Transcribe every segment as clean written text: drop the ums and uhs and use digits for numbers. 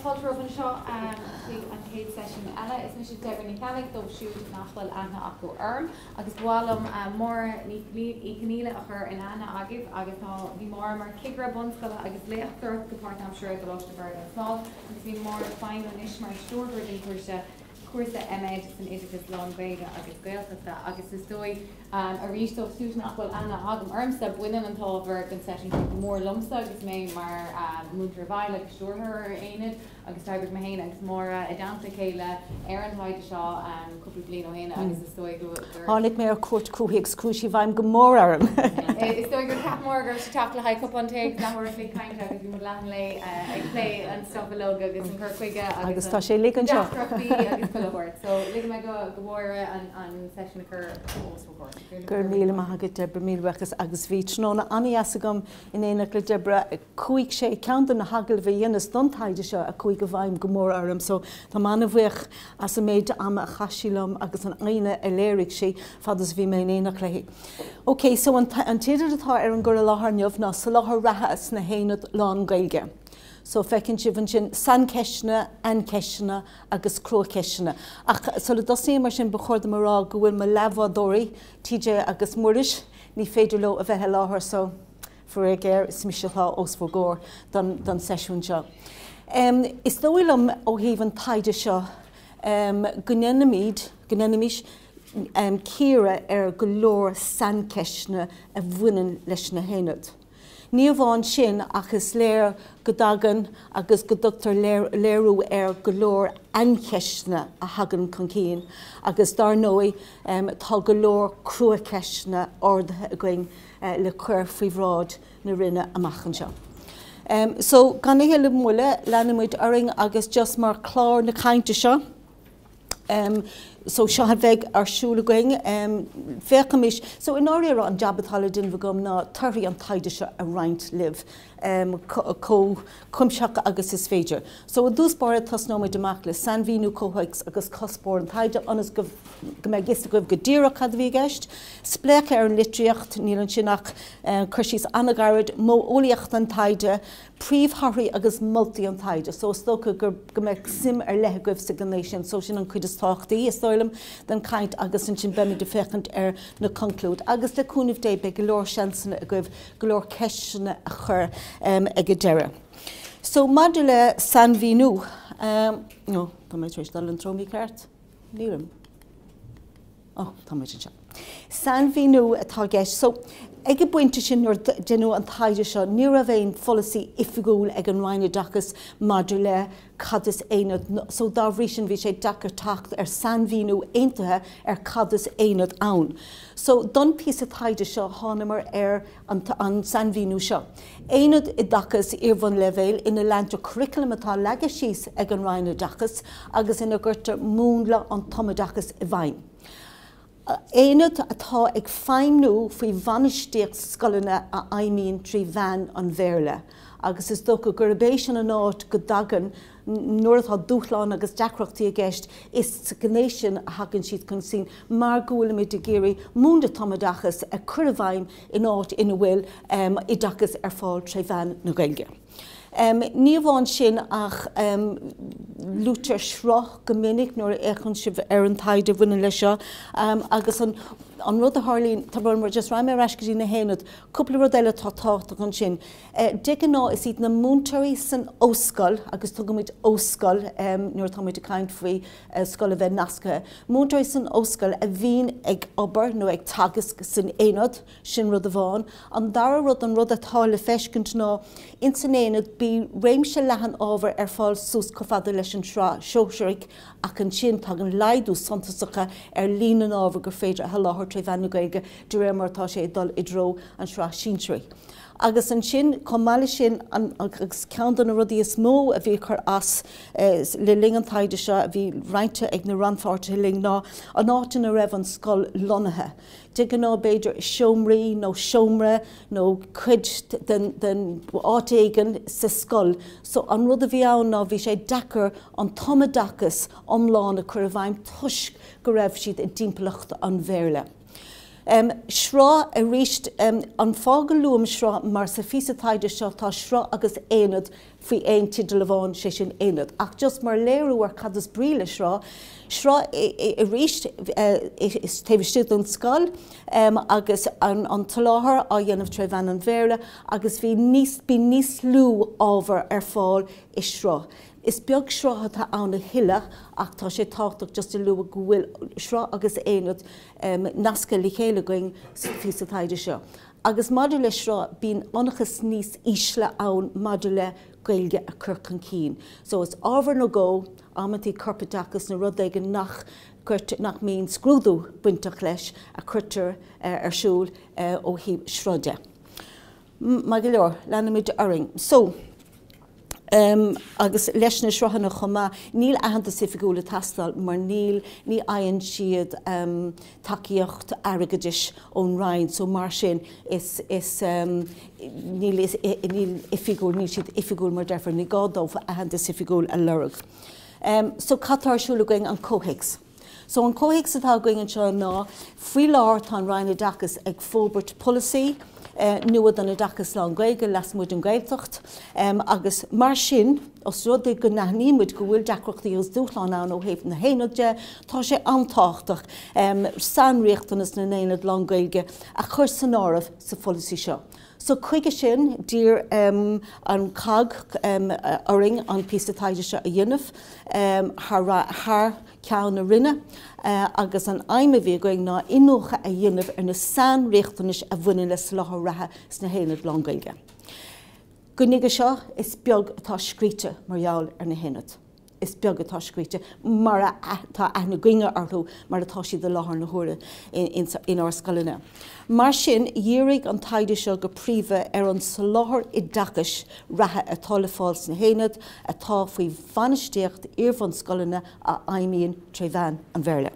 cultúr an seo an céad session eile is mis deimhníonn Gaelach dó siúd nach bhfuil ana acu agus bhálam mór ní gníile a chur in ana agah agus tá bhí mór mar cigra bonscoile agus léachtar gopáirt am sure go láiste bhar an sáil agus bhí mór fáin an is mar stúrthir in cuasa Aonaid san Oideachas Lán-Ghaeilge agus Gaeltachta agus is dói a ríistó siúd nach bhfuil ana agam ormsa buinean an tábhar an session mór lumsa agus mé mar múntar bhile agus stúrthir Aonaid agus tábhar me héine agus mór I dansa chéile an haide seo cúpla bliain ó héine agus is dói go Tháinig mé ar cuat cruúthaigh cruúsí bhaim go mór arm. Is dói gur cap mór gur si tacla haid cup an teag nachir lí caiinte agus bhí mar lean lé ag lé an stopalóga agus an chuige agus tá sé lí an seo. So lig me go bhóire an session occur Gur míle maithagad Deborah mílhachas agus bhí tróna aníasagam in éanaach le Deborah chuig sé ceantan na hagal bhí dhéanas don taide seo a chuig go bhaim go mór orm so tá mana bhuiach as a méid ama a chaisiúlam agus an aine a léirigh sé fadas bhí mé in éanaach le hí. Ok, so an tíidir atá ar an gur a láthairneamh ná sa láthair ratha na Aonaid Lán-Ghaeilge. So fecinn si bhain sin san ceisina, an ceisina agus crua ceisina. Ach so le dosí mar sin bechorda marrá go bhfuil me lehádóirí TJ agus muiris ní féidir lo a bheitthe láthair so for a géir is miisiiltá os fór góir don sesiún seo. Is dóilm ó híomh an taide seo gnéanamís círa ar go leor san ceisina a bhaineann leis na Aonaid. Ní bháin sin agus léir go dagan agus go dtugtar léirú ar go leor anceisna a hagan chun cín agus dar nói tá go leor crua ceisna ordathe a going le chuir faoi bhráid na rinne amachchan seo. So gan é le mula leanamid aring agus just mar chlár na cainte seo. So seo had bheith arsúla going féchamis so in áir an jabbatála din bhagam ná tarthaí an taide seo a roint live cumseach agus is féidir. So a dúspáir tasnóid amach le san bhíú cóhaigs agus cospóir an taide anas go mé gista goibh go dearfach a bhí gceist, spléice ar an litríocht níl an sinach chuirsís anagarid mó ólaíocht an taide, príomhtharthaí agus multaí an taide. So stocha gur go mé sim ar lethe goibh sa gnéisian so sin an chuid is táchtaí is dóilm den caint agus an sin bemi de fechant ar na conclúd. Agus le cúnimh dé be go leor seansanna a goibh go leor ceisina a chur ag go deire. So maidir le san bhíú, no, tá méid éis dal an trómí ceart? Nílim. Oh, tá méid an seo. San bhíú atá gceist. So ag buinte sin nuair denú an taide seo, ní a bhéon folasaí ifigúil ag an Oideachas maidir le cadas Aonaid. So dá bhrí sin bhí sé deacrachtaí ar san bhíú aontaithe ar cadas Aonaid ann. So don pís a taide seo tháinar ar an san bhíú seo. Aonaid I dachas Iar-bhunleibhéil ina leantar curriculum atá leige síos ag an Oideachas agus ina gcuirtear múnla an tomadachas I bhain. Aonaid atá ag feimnú faoi bhainisteocht scoileanna a aimíonn trí bhean an bhéirle. Agus is dócha gur béis an áit go dagan nuair atá dúshláin agus deacrachtaí a gceist is gnéisian a hagann siad chun sin mar gúla mé de géirí múnda tomadachas a chur a bhaim in áit ina bhfuil I dachas ar fáil trí bhean na Gaeilge. Ní bháin sin ach lútear sreach go minic nuair échann sibh ar an taide bhuiine lei seo agus an rud a Harlín tá mar just raim ar eiscetí na Aonaid cúpla rud eile tá tácht chun sin. Deag ná is iad na múntarí san óscoil agus tu go muid óscoil nuair tá muid a caint faoi scoil a bheith nasca. Múntarí san óscoil a bhíon ag obair nó ag tagas san Aonaid sin rud a bháin an dara rud an rud atá le feiscint ná in san Aonaid bí réimse lehan ábhar ar fáil sús cofada leis an seoisiúric ach an sin tá an laidú shuntasacha ar lína ábhar gur féidir a láthair trí bhean na Gaeilge de réir martá sé dul I dro an srá síntrí. Agus an sin comáile sin agus ceann an rudí is mó a bhí chur as le ling an taide seo a bhí ráite ag na ranfáirte ling ná an átain a raibh an scoil lonathe. Dig ná beidir seomraí nó seomra nó cuid den áitéigen sa scoil. So an rud a bhí ann ná bhí sé dechar an tomadachas omláin a chur a bhaim tuisc go raibh siad I dimpleacht an bhéirle. Shrá a ríist an fágal luam shrá mar sa físa taighde seo tá shrá agus Aonaid faoi aon tidal bhán sé sin Aonaid. Ach just mar léirú ar cad is bríle shrá a ríist is taobhistúd an scoil agus an Sholáthar a dhéanamh treibhean an bhéile agus bhí níos lú ábhar ar fáil is shrá. Is beag shrá atá Aonaid Lán-Ghaeilge ach tá sé táchtach just a lu go bhfuil shrá agus Aonaid nasca Lán-Ghaeilge going físa taighde seo. Agus maidir le shrá bíonn anachas níos ísle ann maidir le Gaeilge a chur an cín. So is ábhar nó go amantí corpadaachas na rudéige nach mín scrúdú buintach leis a chuirtear arsúl ó híb shrode. Má go leor leanamid aring. So, agus leis na srothanna chomá níl ahananta sifigúla tastal mar ní aonn siad takeíocht airgeadis ón Ryan, so mar sin níl ifigúil níl siad ifigúil mar dearfar ní gádómh ahananta sifigúil a lorug. So catarsúla going an cóhaigs. So an cóhaigs atá going an seo ná faoi láir tá Ryan Oideachas ag Forbartha policy nuad an Oideachas Lán-Ghaeilge lasmuid an Gaeltacht agus mar sin os rud é go naithnímuid go bhfuil deacrachtaí os dúshláin an ó héamh na haonaide tá sé antáchtach sanríochtanas na Aonaid Lán-Ghaeilge a chur san áireamh sa policy seo. So chuige sin dír an cag oring an píosa taighde seo a dhéanamh th ceann na rinne agus an aimime bhí going ná inócha a dhéanamh ar na sanríochtanas a bhfuil le Sholáthar ratha sna Aonaid Lán-Ghaeilge. Go nniga seo is beag atá scríte margheall ar na Aonaid. Is beag atá scríte mar tá aithne gcuinge orthú mar atá siad de láthair na huaire in our scoileanna. Mar sin dhéirigh an taighde seo go príomha ar an Sholáthar Oideachas ratha atá le fáil na Aonaid atá faoi bhainisteocht bhonn scoileanna a aimíonn treibhean an bhéile.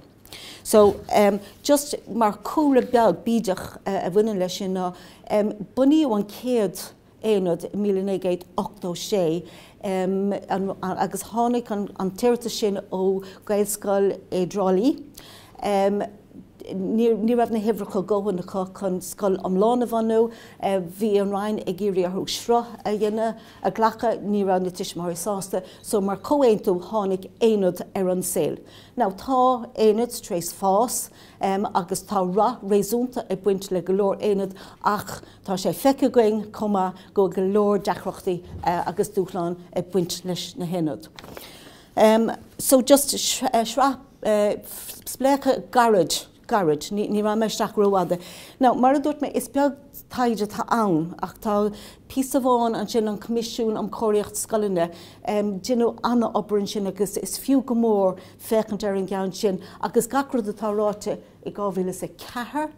So just mar cúla beag bídeach a bhaineann leis sin ná bunaíodh an céad Aonaid 1986 agus tháinig an tíreachta sin ó Gaelscoil Éadrálaí. Ní raibh na hibhreacha góhannacha chun scoil amlána bhanú, bhí an Ryan ag géirí arthú srá a dhéine a ghlacha ní raibh na tuismitheoirí sásta, so mar comhaontú tháinig Aonaid ar an saoil. Now tá Aonaid tréis fás agus tá réasúnta i buint le go leor Aonaid ach tá sé feice going comma go leor deacrachtaí agus dúshláin i buint leis na Aonaid. So just spléiche garage, ní ra meisteach roiáda. Now, mar a dúirt me is beag taighde tá ann ach tá píosa bháin an sin an comisiún am choiríocht scoileanna dinú anna obair sin agus is fiú go mór féchant ar an gceann sin agus gacrad atá ráite i 2004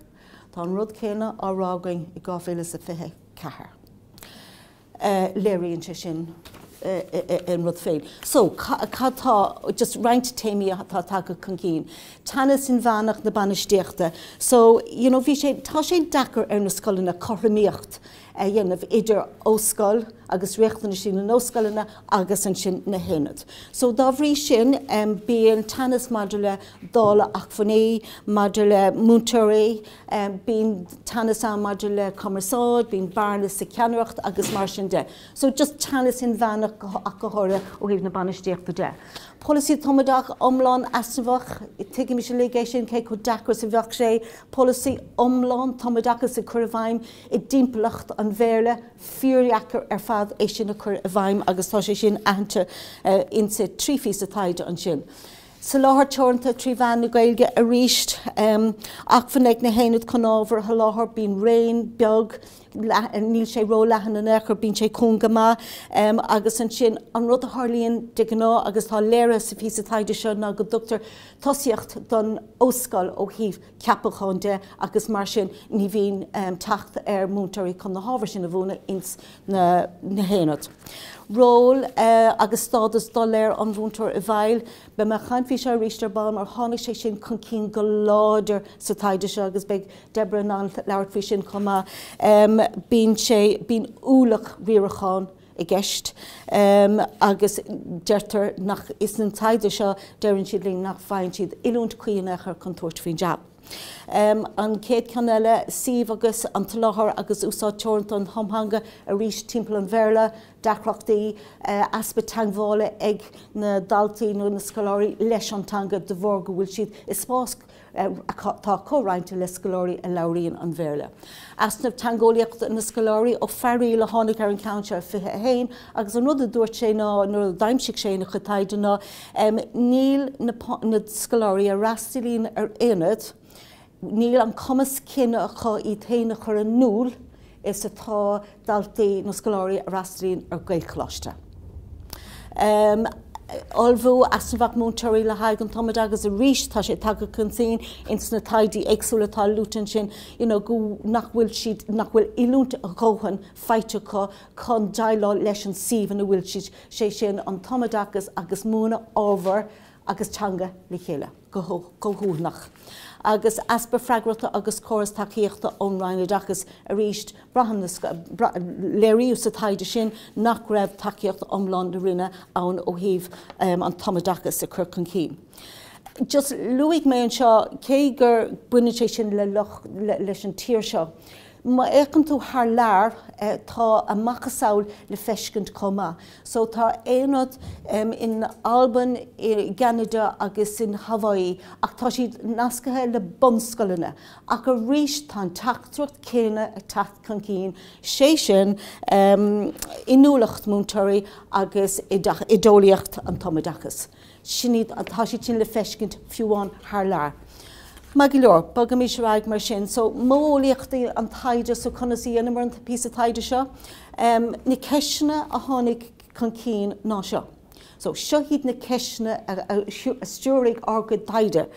tá an rud céine á rágaing i 2024. Léiríonn sé sin in rud féin. So, catá just reint téimi tá take chun cín. Tanna sin bheanach na banisteachta. So, tá sé dachar ar na scoileanna chothraíocht a dhéanamh idir óscoil agus riachtainna sin na óscoileanna agus an sin na Aonaid. So dá bhrí sin bíonn tannas maidir le dála achfaní, maidir le múntúirí, bíonn tannas an maidir le commerceáid, bíonn barna sa ceannaireacht agus mar sin de. So just tannas in bheanach ach go háire ó híomh na banisteachta de. Policy tomadach omlán asnavach, tuigim se ligé sin cé go dachar sa bheach sé, policy omlán tomadachas sa cur a bhaim I dimpelacht an bhéirle fíorheachar ar fad é sin a cur a bhaim agus tá sé sin ahananta insa trí fís a taighde an sin. Sholáthar torthaí treibhean na Gaeilge a ríist ach fannig na Aonaid chun ábhar Sholáthar bíonn rain, beag, níl sé ró leathan an éachar bíonn sé cúngama agus an sin an rud a tharlaíonn de gná agus tá léire sa fís a taighde seo ná go dtugtar tosaíocht don óscoil ó híomh ceapacháin de agus mar sin ní bhíonn teacht ar múntúirí chun na hábhar sin a bhúna ins na Aonaid. Ról agus stádas dá léir an bhúntúir a bhil, be me chainfí se ríiste bal mar tháinig sé sin chun cín go láidir sa taighde seo agus beag Deborah ná leabhart fí sin comma bíonn úlach riaracháin I gceist agus deirtar nach is an taighde seo deireann siad líon nach bhain siad ilúnt cuianna chu chun tuairt faoin deab. An céad ceanile Sibh agus an Sholáthar agus úsá teoranta an thomhanga a rís timpeall an bheireala, deacrachtaí, aspa teangmhála ag na daltaí nó na scoláirí leis an teanga de bhór go bhfuil siad is spás tá córáinte le scoláirí a labhraíonn an bheireala. Asnamh teangólaíocht na scoláirí ó fearí le tháinig ar an counter fithe hain, agus an rud a dúirt sé ná nó daimsigh sé na chutaide ná níl na scoláirí a rastalíonn ar Aonaid, níl an cumas cinne a chu í taine chur an núl is atá daltaí na scoláirí a rastalíonn ar Gaeltachta. Olbhú asnamh múntarí le haig an tomad agus a rís tá sé tagtha chun sin ins na taighde éagsúla tá lútan sin go nach bhfuil ilúnta a cóhan feite chun dailá leis an Sibh na bhfuil siad sé sin an tomad agus múna ábhar agus teanga le chéile go húnach. Agus aspa freagrata agus choras takeíochta ón Oideachas a ríist Léiríonn sa taighde sin nach raibh takeíochta omlán de rinne ann ó thaobh an tomadachas a chur chun cinn. Just luigh mé an seo cé gur buine sé sin leis an tír seo. Ma écan tú thar lear tá amachchasáil le feiscint comá. So tá Aonaid in Albán, Canada agus in Hawaii ach tá siad nascathe le bhonn ach a rís tá teachtracht céine a teacht chun cinn sé sin inúlacht múntarí agus idólaíocht an tomadachas. Sinad tá siad sin le feiscint fiúháin thar lear. Má go leor, bagam is raig mar sin, so mólaíochtaí an taighde so chuna sí anamar an pí a taighde seo, na ceisina a tháinig chun cinn ná seo. So seo hiad na ceisina a stúraigh arga taighde.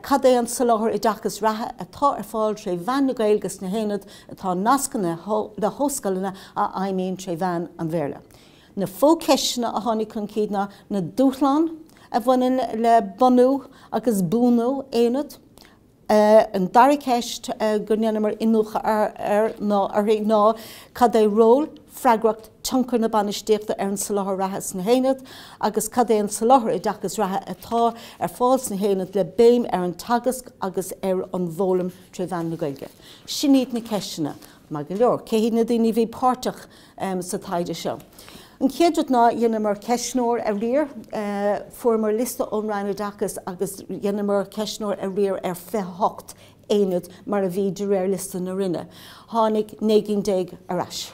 Cad é an Sholáthar Oideachas ratha atá ar fáil tre bhonn nGaeilge na héanaid atá nascanna le hóstscoileanna a aimíonn tre bhonn an bheireala. Na fó ceisina a tháinig chun cinn na dúshláin a bhaineann le bhonn agus bhonn Aonaid. An dairg ceist gur neanamar inúcha ná cad é ról freagracht tionchar na banistíochta ar an Sholáthar ratha na héanaid agus cad é an Sholáthar Oideachas ratha atá ar fáil na héanaid le béim ar an tagas agus ar an bhólam tre bhonn nGaeilge. Sinad na ceisina má go leor, cé hí na daoine bhí páirteach sa taighde seo. An chéadúd ná dhéanamar ceisneoir a riar, fuair lista ón Oideachas agus dhéanamar ceisneoir a riar ar fechthocht Aonaid mar a bhí de réir lista na rinne. Tháinig 19 arás.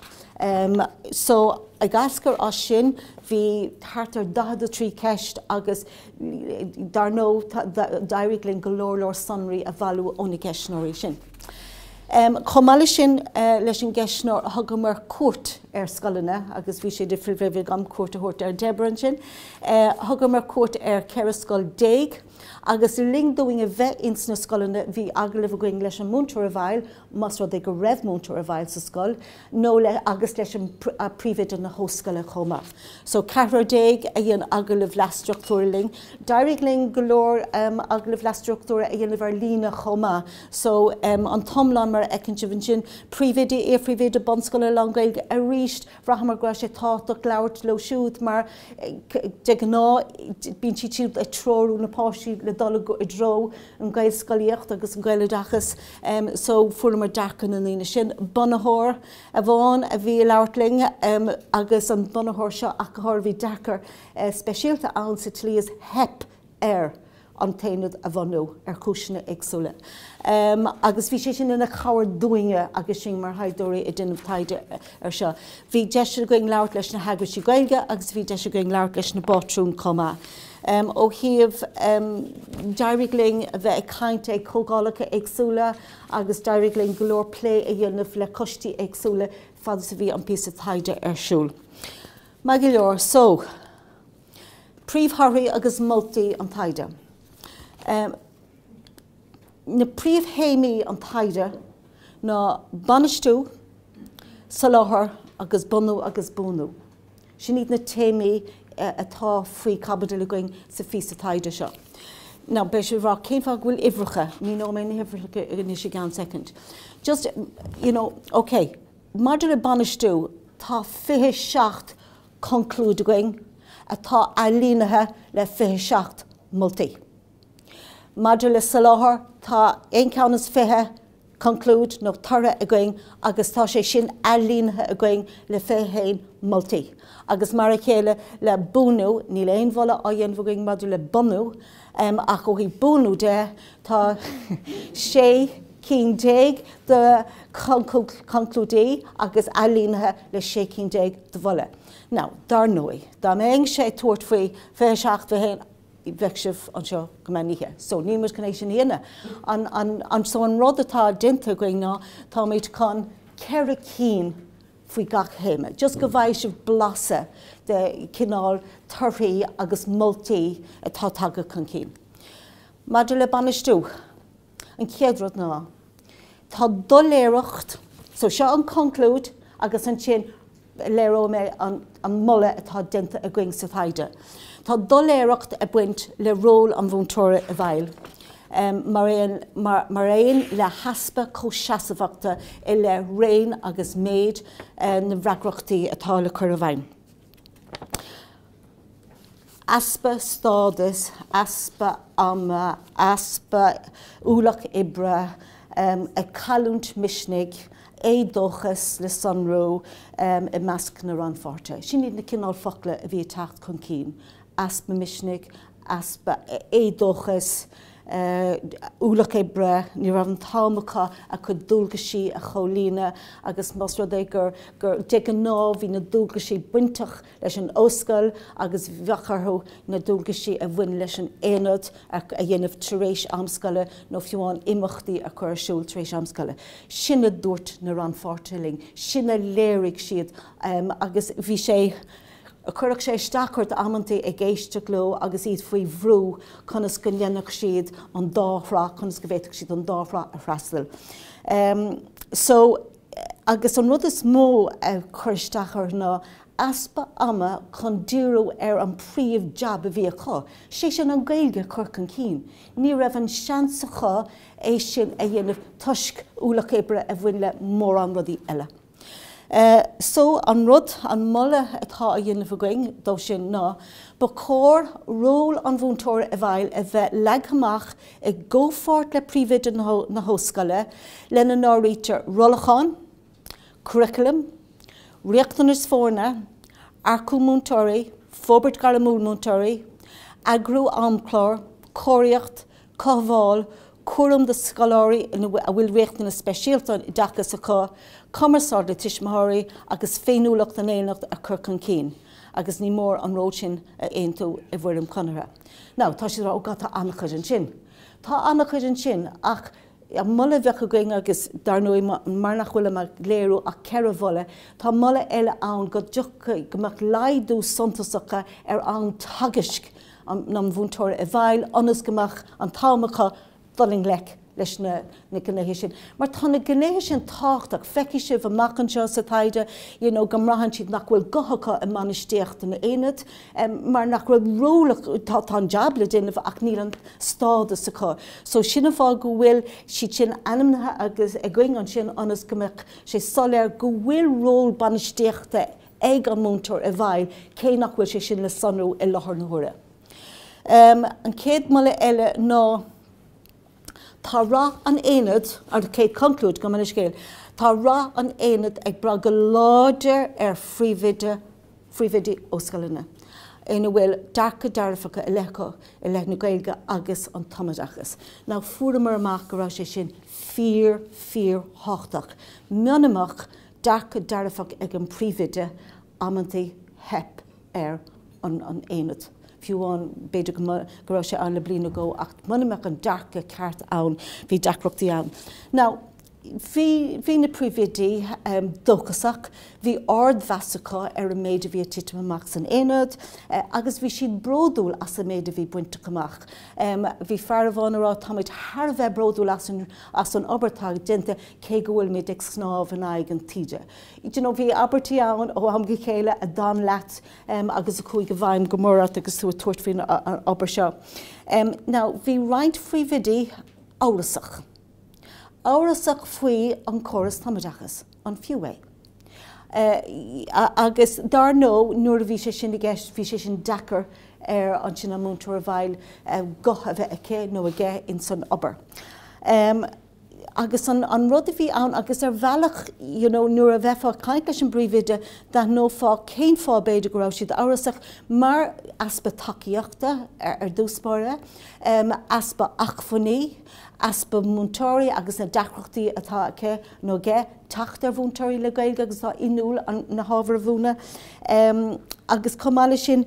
So ag ascar as sin bhí thart ar 43 ceist agus dar nó dairg linn go leor sonraí a bhailú ónna ceisneoirí sin. Chomáile sin leis an gceisneoir a thugamar cuairt ar scoileanna agus bhí sé difriúh am cuairt a thuirt ar debran sin. Thugamar cuairt ar ceithre scoil 10 agus i lingdóing a bheith ins na scoileanna bhí agalah going leis an múntar a bhil, mas rud ag go raibh múntar a bhil sa scoil, nó agus leis an príomhide na hóstscoile chomá. So ceithre 10 a dhéon agalah leastruchtúra ling, dairg ling go leor agalah leastruchtúra a dhéanamh ar lína chomá. So an tomlan mar ecinn sin príomhide bhonn Lán-Ghaeilge a ríist bhraithmar go sé táach leabhart le siúd mar de ná bíonn siad a tróú na páisí le dul i dro an Gael scoileacht agus an Gael Oideachas, so fuair mar deachan an lína sin bunathóir a bháin a bhí leabhartling agus an bunathóir seo a go bhí deacar speisialta ann sa tlíos hep air an tainad a bhonú ar cúisina éagsúla. Agus bhí sé sin ina chabhar dúinge agus sin mar haiddóirí i dtínmh taighde ar seo. Bhí deise going leabhart leis na hagraí Gaeilge agus bhí deise going leabhart leis na bátrún comá. Ó thaobh dairg ling a bheith ag caint ag cógálacha éagsúla agus dairg ling go leor plé a dhéanamh le costí éagsúla fad sa bhí an pí a taighde ar siúl. Má go leor, so príomhtharthaí agus moltaí an taighde. Na príomhhéimí an taighde ná banistú, Sholáthar agus bhonn agus bhonn. Sin iad na téimí atá faoi cabada le going sa fí a taighde seo. Ná be sé bhrá céim fá bhfuil ihreacha, ní nó mé ihreacha ní sé gan second. Just, okay, maidir le banistú tá 27 conclúd going atá eilínithe le 27 moltaí. Maidir le Sholáthar tá ein ceannas fithe conclude nó tara a going agus tá sé sin alínthe a going le féhéin moltaí. Agus mar chéile le búnú ní le éonmhla a dhéanamh going maidir le bhonn ach ó hí búnú de tá sé cín déag de conclúdaí agus alínthe le sé cín déag de bhile. Now, dar nui, da mé sé tuairt faoi fé seach féhéin bheicsimh an seo go maiíthe. So ní mar cnééis sin dhéine. So an rud atá dinta going ná tá méid chun ceithre cín faoi gach héime. Just go bhaidh sibh blasa de cinál torthaí agus moltaí atá tagad chun cín. Maidir le banistú, an céadrod ná. Tá dul léireacht, so seo an conclúd agus an sin léró mé an mulle atá dinta a going sa taighde. Tá dul léireacht a buint le ról an bhúntóra a bhil. Mar éon le haspa chóstasachta I le réin agus méid na bhreacrachtaí atá le chur a bhain. Aspa stádas, aspa ama, aspa úlach ibre, a calúnt misnig, éadóchas le sárú I measc na ranforte. Sin iad na cinál focaile a bhí teacht chun cín. Aspa misnig, aspa éadóchas, úlach ibre, ní raibh an támacha a chud dúlgasí a cholína agus mas rud é gur de an ná bhí na dúlgasí buintach leis an óscail agus bhecharthú na dúlgasí a bhain leis an éanad a dhéanamh taréis amscaile nó fiúáin imachtaí a chur siúil taréis amscaile. Sinna dúirt na ranfortaling, sinna léirigh siad agus bhí sé a chuireadh sé stachart amantaí a géiste gló agus iad faoi bhrú chunas go ndeannach siad an dáhrá, chunas go bhhéiteach siad an dáhrá a freastal. So agus an rud is mó a chuir stachar ná aspa ama chun díreú an príomh jab a bhí acu. Sé sin an Gaeilge chur chun cín. Ní raibh an seansacha é sin a dhéanamh tuisc úlach ibre a bhain le mór an rudí eile. So an rud an mulle atá a dhéanamh going dó sin ná, ba cór ról an bhúntóra a bhil a bheith leaghamach I ggófort le príomhide na hóscaile le na ráite rollachán, curriculum, riachtanas fórna, arcú múntóirí, fóbart galamúl múntóirí, agrú amclár, cóireacht, cohbháil, cuaram de scoláirí a bhfuil riachtanas speisialta I deacrachtaí, commerceáir le tuismitheoirí agus féinúlacht an éanacht a chur chun cín, agus ní mór an róid sin a aonú I bhfuirm conire. Ná, tá sé rá gata annachchuid an sin. Tá annachchuid an sin ach a mulle bhecha going agus dar nui mar nach bhfuil mar léirú a ceithre bhile, tá mulle eile ann go gomach laidú shuntasacha an tagisc na bhúntóra a bhil, anas gomach an támacha doling lec leis na gnéise sin. Mar tá na gnéise sin táchtach feici sibh amach an seo sa taighde, go mraithan siad nach bhfuil gothacha I manistíocht na éanad, mar nach bhfuil rólach tá an jabla déanamh ach níl an stádas acu. So sinna fáil go bhfuil siad sin animnathe agus a going an sin anas gomach sé soléir go bhfuil ról banistíochta ag an múntóir a bhil, cé nach bhfuil sé sin le sárú I láthair na huaire. An céad mulle eile ná tá rá an éanad, ar céad conclúd go mana scéil, tá rá an éanad ag bra go láidir phríomhide óscoileanna. Ina bhfuil dearfacha I lecha I le na Gaeilge agus an tomadachas. Ná fuair amach go raibh sé sin fíor háchtach. Mianamach dearfach ag an príomhide amantaí hep an éanad. Fiúáin beidir go raibh sé an le bliana go ach munaach an dearcha ceart ann bhí deacrachtaí ann. Now, hí na príomhidí dóchasach, hí ardmheasacha ar a méid a bhí titim amach san éanad, agus bhí siad bródúil as a méid a bhí buinte amach. Bhí fearmháin ará táid thar bheith bródúil as an obertag dinta cé go bhfuil méid ag snáb an aig an tíide. Bhí abertaí ann ó am go chéile a dá leat agus a chuig go bhaim go mórat agus tú tuairt faoin an obair seo. Now, bhí roinnt príomhidí árasach. Árasach faoi an choras tomadachas, an fiúé. Agus dar nó nuair a bhí sé sin I gceist, bhí sé sin deacair an sin múntar bhil go a bheith aice nó aige in san obair. Agus an rud a bhí ann agus bhealach nuair a bheitfá caiint leis an bríomhide de nó fá céim fá beidir go raibh siad áras mar aspa takeíochta dúspáire, aspa achfaní, aspa múntóirí agus na deacrachtaí atá aice nó ige teachta bhúntóirí le Gaeilge agus tá inúil na hábhar bhúna, agus comáile sin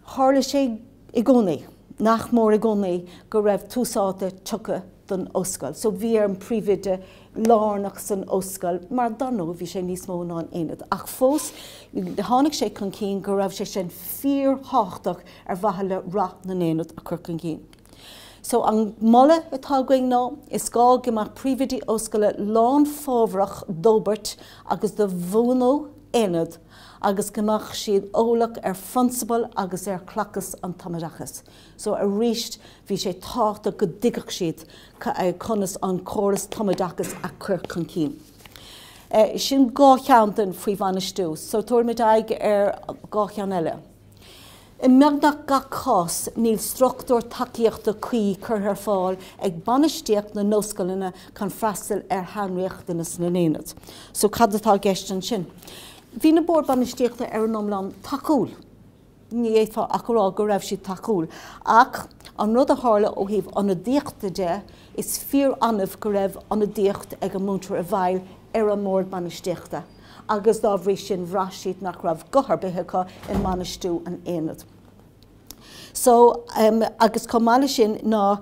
hála sé i gcónaí, nach mór i gcónaí go raibh túsáte tucha don óscail. So bhí an príomhide lárnach san óscail, mar danó bhí sé níos mó ná an éad. Ach fós, tháinig sé chun cín go raibh sé sin fíorthach bhaithe le rá na éad a chur chun cín. So an molle atá going ná is gá go mar príomhide óscaile lán fábhrach dóbert agus de bhónó éad agus gomach siad ólach funsabal agus clachas an tamadachas. So a ríist bhí sé táta go digach siad conas an choras tamadachas a chur chun cín. Sin gá cheantain faoi bhanistú, so tuair mid aige gá chean eile. I meagdach ga cás níl struchtúr takeíochta chuí chur ar fáil ag banistíocht na nóscoileanna can freastal hainríochtanas na néad. So cad atá gceist an sin. Bhí na bord banistíochta an nómlan takeúil. Ní éfá achrá go raibh siad takeúil. Ach an rud a hála ó híomh an díochta de is fíor anmh go raibh an díocht ag an múntar bhil an mór banistíochta. Agus dá bhrí sin bhráisiad nach raibh gothar bethecha in manistú an éad. So agus comáile sin ná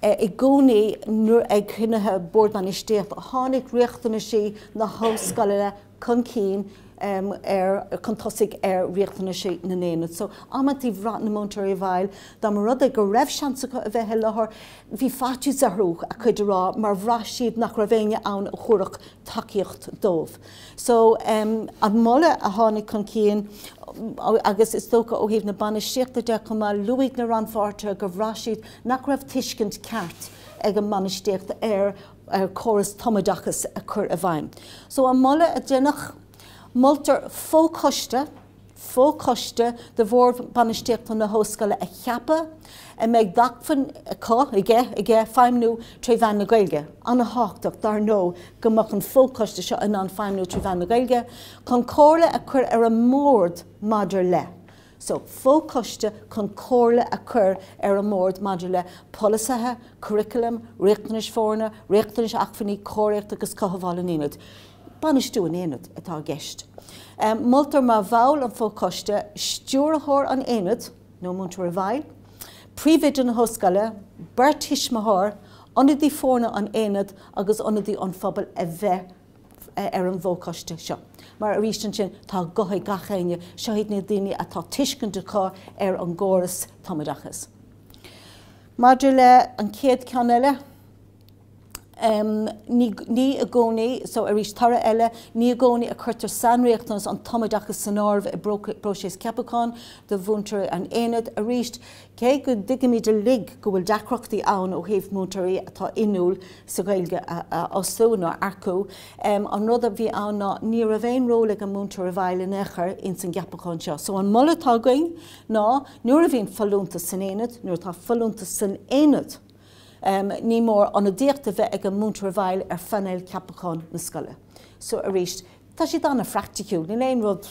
i gcónaí nuair ag chinethe bord banistíocht a tháinig riachtainna sí na hóstscoileanna chun cín chun tosaigh riachtainna sí na néad. So amantí bhreatain na múntar bhil dá mar rud ag go raibh seansacha a bheithe lethir bhí faitiú zarthúch a chuidir rá mar bhráisiad nach raibhéine ann a chóireach takeíocht dómh. So an molle a tháinig chun cín agus is tócha ó híomh na banistíochta de chun má luigh na ranfáirte go bhráisiad nach raibh tuiscint ceart ag an banistíochta choras tamadachas a chur a bhaim. So an molle a dénach multar fócoiste de bhór banistíochta na hóscaile a cheappa a méid dachfan ige feimnú trí bhean na Gaeilge. Anna háchtach dar nó gomach an fócoiste seo in an feimnú trí bhean na Gaeilge, chun cóirla a chur ar an mórd maidir le. So fócoiste chun cóirla a chur ar an mórd maidir le polisathe, curriculum, riachtanis fórna, riachtanis achfaní, cóireacht agus cothbháil in éad. Banistú an éad atá gceist. Multar má bhall an fócoiste, stúrathóir an éad, nó múntar bhil, príomhide na hóscaile, beirtismathir, anadí fórna an éad agus anadí an phobal a bheith ar an bhócoiste seo. Mar a rístan sin tá gothaid gachéine seoid na daoine atá tuiscint cá ar an gcóras tamadachas. Maidir le an céad cean eile, ní a gcónaí, so a rís tara eile, ní a gcónaí a chuirtar sanríochttas an tamadachas san árbh i brosés ceapacán de bhúntar an éad a ríist cé go digamíidir lig go bhfuil deacrachtaí ann ó thaobh múntarí atá inúil sa Gaeilge osú nó arcú. An rud a bhí ann ná ní a bhéon róla an múntar bhil in éair in san ceapacán seo. So an molle tágain ná nuair a bhíon fallúnta san éad, nuair tá fallúnta san éad. Ní mór an díochta bheith ag an múntar bhil ar fannéil ceapacán na scoile. So a ríist, tá si dána fracticúil, ní léon rud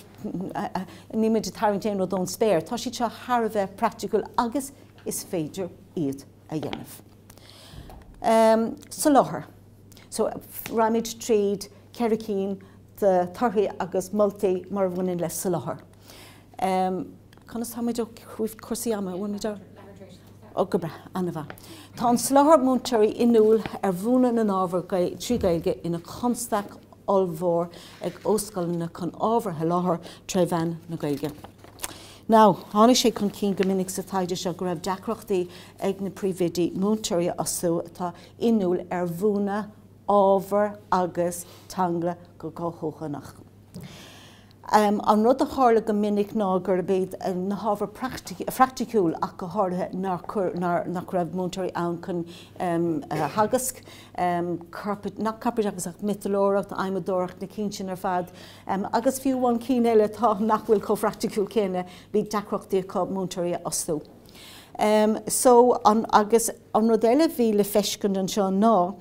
ní muid tarint éon rud ón spéir, tá si seo thar bheith practicúil agus is féidir iad a dhéanamh. Sholáthar. So raimid tríd, ceiricín, de torthaí agus moltaí mar bhaineann le sholáthar. Conas táid ó chuomh cuasaí ama bhaineid ó go bra anna bha. Tá an sholáthar múntarí inúil ar bhúna na ábhar trí Gaeilge ina chumsteach olmhór ag óscoileanna chun ábhartha láthair trí bhean na Gaeilge. Now, tháinig sé chun cín go minic sa taighde seo go raibh deacrachtaí ag na príomhide múntarí osú atá inúil ar bhúna ábhar agus theanga go gáthóchanach. An rud a hála go minic ná gur béad na hábhar practicúil ach go háirithe nach raibh múntarí ann chun hagasc, nach capir agus ach mitolóireacht, aimimedóireacht na cín ar fad, agus fiúháin cí eile tá nach bhfuil có practicúil céine bhí deacrachtaí có múntarí osú. So agus an rud eile bhí le feiscin an seo ná,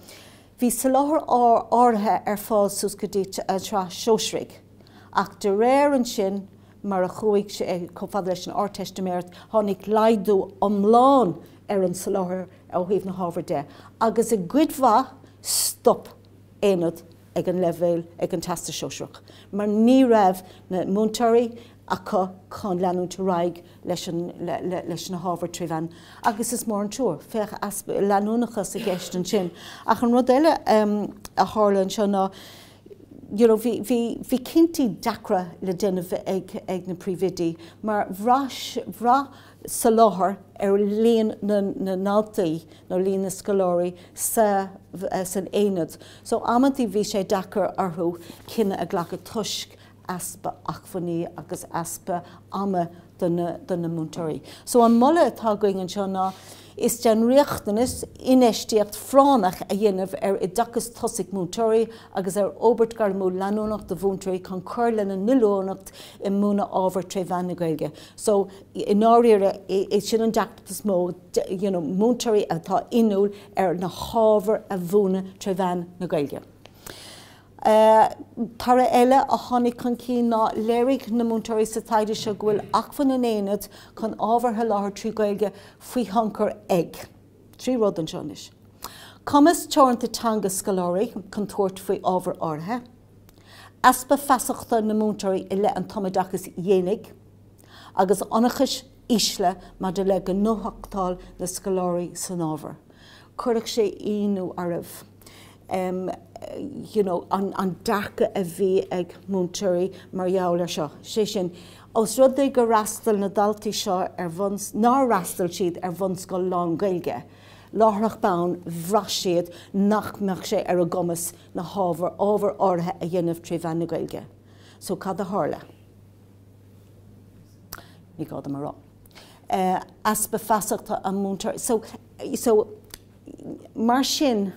bhí Sholáthar áirithe ar fáil sus go dtí tra seosraigh. Ach de réir an sin mar a chuig cofad leis an árteisteméirt tháinig laidú omláin ar an Sholáthar ó thaobh na hábhar de. Agus a gcuidmha stop éanad ag an leibhéil ag an teasta seosraach. Mar ní raibh na múntarí acu chun leanún raig leis na hábhar tríbhean. Agus is mór an túr, fech leanúnachas a gceist an sin. Ach an rud eile a hála an seo ná, bhí cinnti deacra le déanamh ag na príomhidí, mar bhrá Sholáthar ar líon na náltaí nó líon na scoláirí san éanad. So amantí bhí sé deacar orthú cinenne a ghlacha tuisc aspa achfaní agus aspa ama donna múntarí. So an molla atá going an seo ná, is den riachtanas inéistíocht fránach a dhéanamh ar Oideachas tosaigh múntarí agus ar obair gar mú leanúnacht do bhúntarí chun cur le na nulónacht i múna ábhar tréimhneann nGaeilge. So in áiríre é sin an deachtas mó múntarí atá inúil ar na hábhar a bhúna tréimhneann nGaeilge. Tara eile a tháinig chun cí ná léirigh na múntarí sa taighde seo bhfuil achfan in éanad chun ábhartha láthair trí Gaeilge faoi tionchar ag. Trí rud an seonis. Cumas teoranta theanga scoláirí chun tuairt faoi ábhar áirithe. Aspa feasachta na múntarí i le an tomadachas dhéanaig, agus anachas ísle mar de le go nóthachtáil na scoláirí san ábhar. Cuireadh sé inú aribh. An dacha a bhí ag múntarí mar jaall ar seo. Sé sin, os rud é go rastal na daltaí seo ar ná rastal siad ar bhonn Lán-Ghaeilge, láthreach bán bhrá siad nach meach sé ar a gomas na ábhar áirithe a dhéanamh tríomhneann nGaeilge. So cad a hála. Ní gád am rá. Aspa feasachta an múntarí. So mar sin,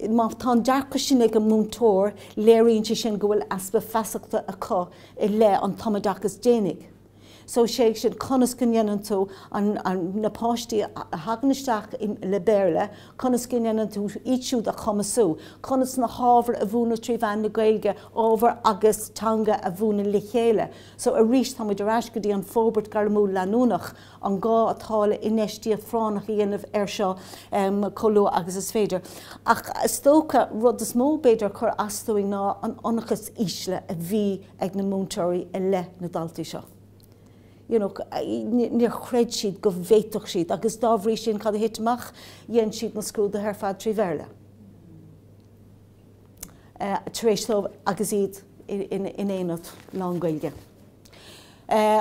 má tá dearcha sin ag an múntóir, léiríonn sin go bhfuil aspa feasachta acu i le an tomadachas déanaig. So sé sin conas go ngeanann tú an napáistí a haganisteach le béirle, conas go ngeanann tú ísúd a chumasú, conas na hábhar a bhúna tríomhneann nGaeilge ábhar agus theanga a bhúna le chéile. So a rís tá muid arás go dtí an fóbart gar mú leanúnach an gá atála inéistíocht fránach a dhéanamh ar seo colú agus is féidir. Ach tócha rud is mó beidir chur asúing ná an anachas ísle a bhí ag na múntarí i le na daltaí seo. Níor chreid siad go bhhéiteach siad, agus dábhrí sin cad a hitteach dhéann siad na scrúda ar fad trí bhéirle. Taréis agus iad in éanad Lán-Ghaeilge.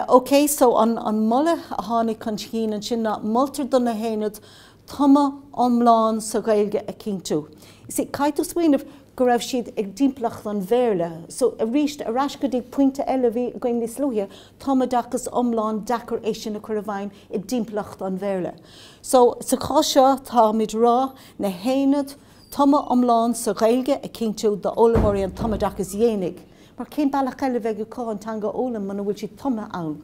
OK, so an molla a tháinig chun cían sin ná moltar donna héanad tama omláin sa Gaeilge a cíntú. Is caiitú smaoinmh go raibh siad ag dimplacht an bhéirle. So a ríist a ras go dtí pointe eile bhí going níos luithe, tomadachas omláin deacar é sin a chur a bhain i dimplacht an bhéirle. So sa cá seo tá muid rá na héanad tama omláin sa Gaeilge a cíntú de ólamóirí an tomadachas dhéanaig. Mar cén bailach eile bheith go cá an teanga ólam man bhfuil siad tama ann.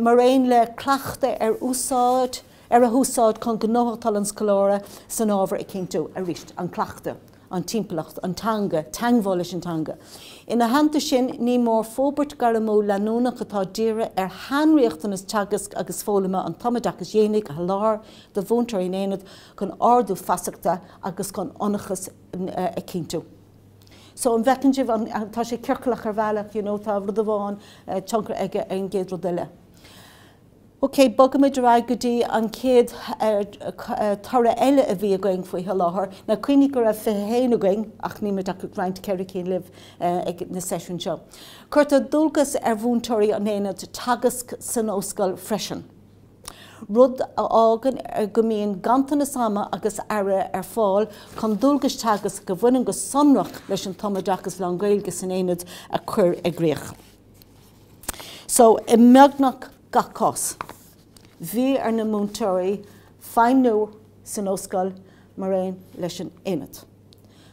Mar réon le clachta ar úsáid, ar a húsáid chun gnóthachtáil an scoláire san ábhar a cíntú a ríist an clachta. An timplacht, an teangmhóla sin teanga. Ina hananta sin ní mór fóbart gar mó leanúnach atá díire ar hanríochtanas teagas agus fólama an tomadachas dhéanaig a lár do bhúntarí in éanad chun ardú feasachta agus chun anachas a cíntú. So an bhecinn sibh tá sé circlach ar bhealach, tá rud a bháin tionchar aige an gcéad rud eile. OK, bogam muid raig go dtí an céad tara eile a bhí a going faoi Sholáthar. Na cuoine go raibh fihéin a going, ach ní muid acu roiint ceir cén libh ag na sesiún seo. Cuirta dulgas ar bhúntarí an éanad tagasc san óscail freisin. Rud a ágan ar go mbíonn gantainna sama agus aire ar fáil chun dulgas tagas go bhfuinn go sonrach leis an tomadachas Lán-Ghaeilge san éanad a chur ag riach. So, I meagnach gachos. Bhí na múntóirí feimniú san óscoil mar réon leis an éad.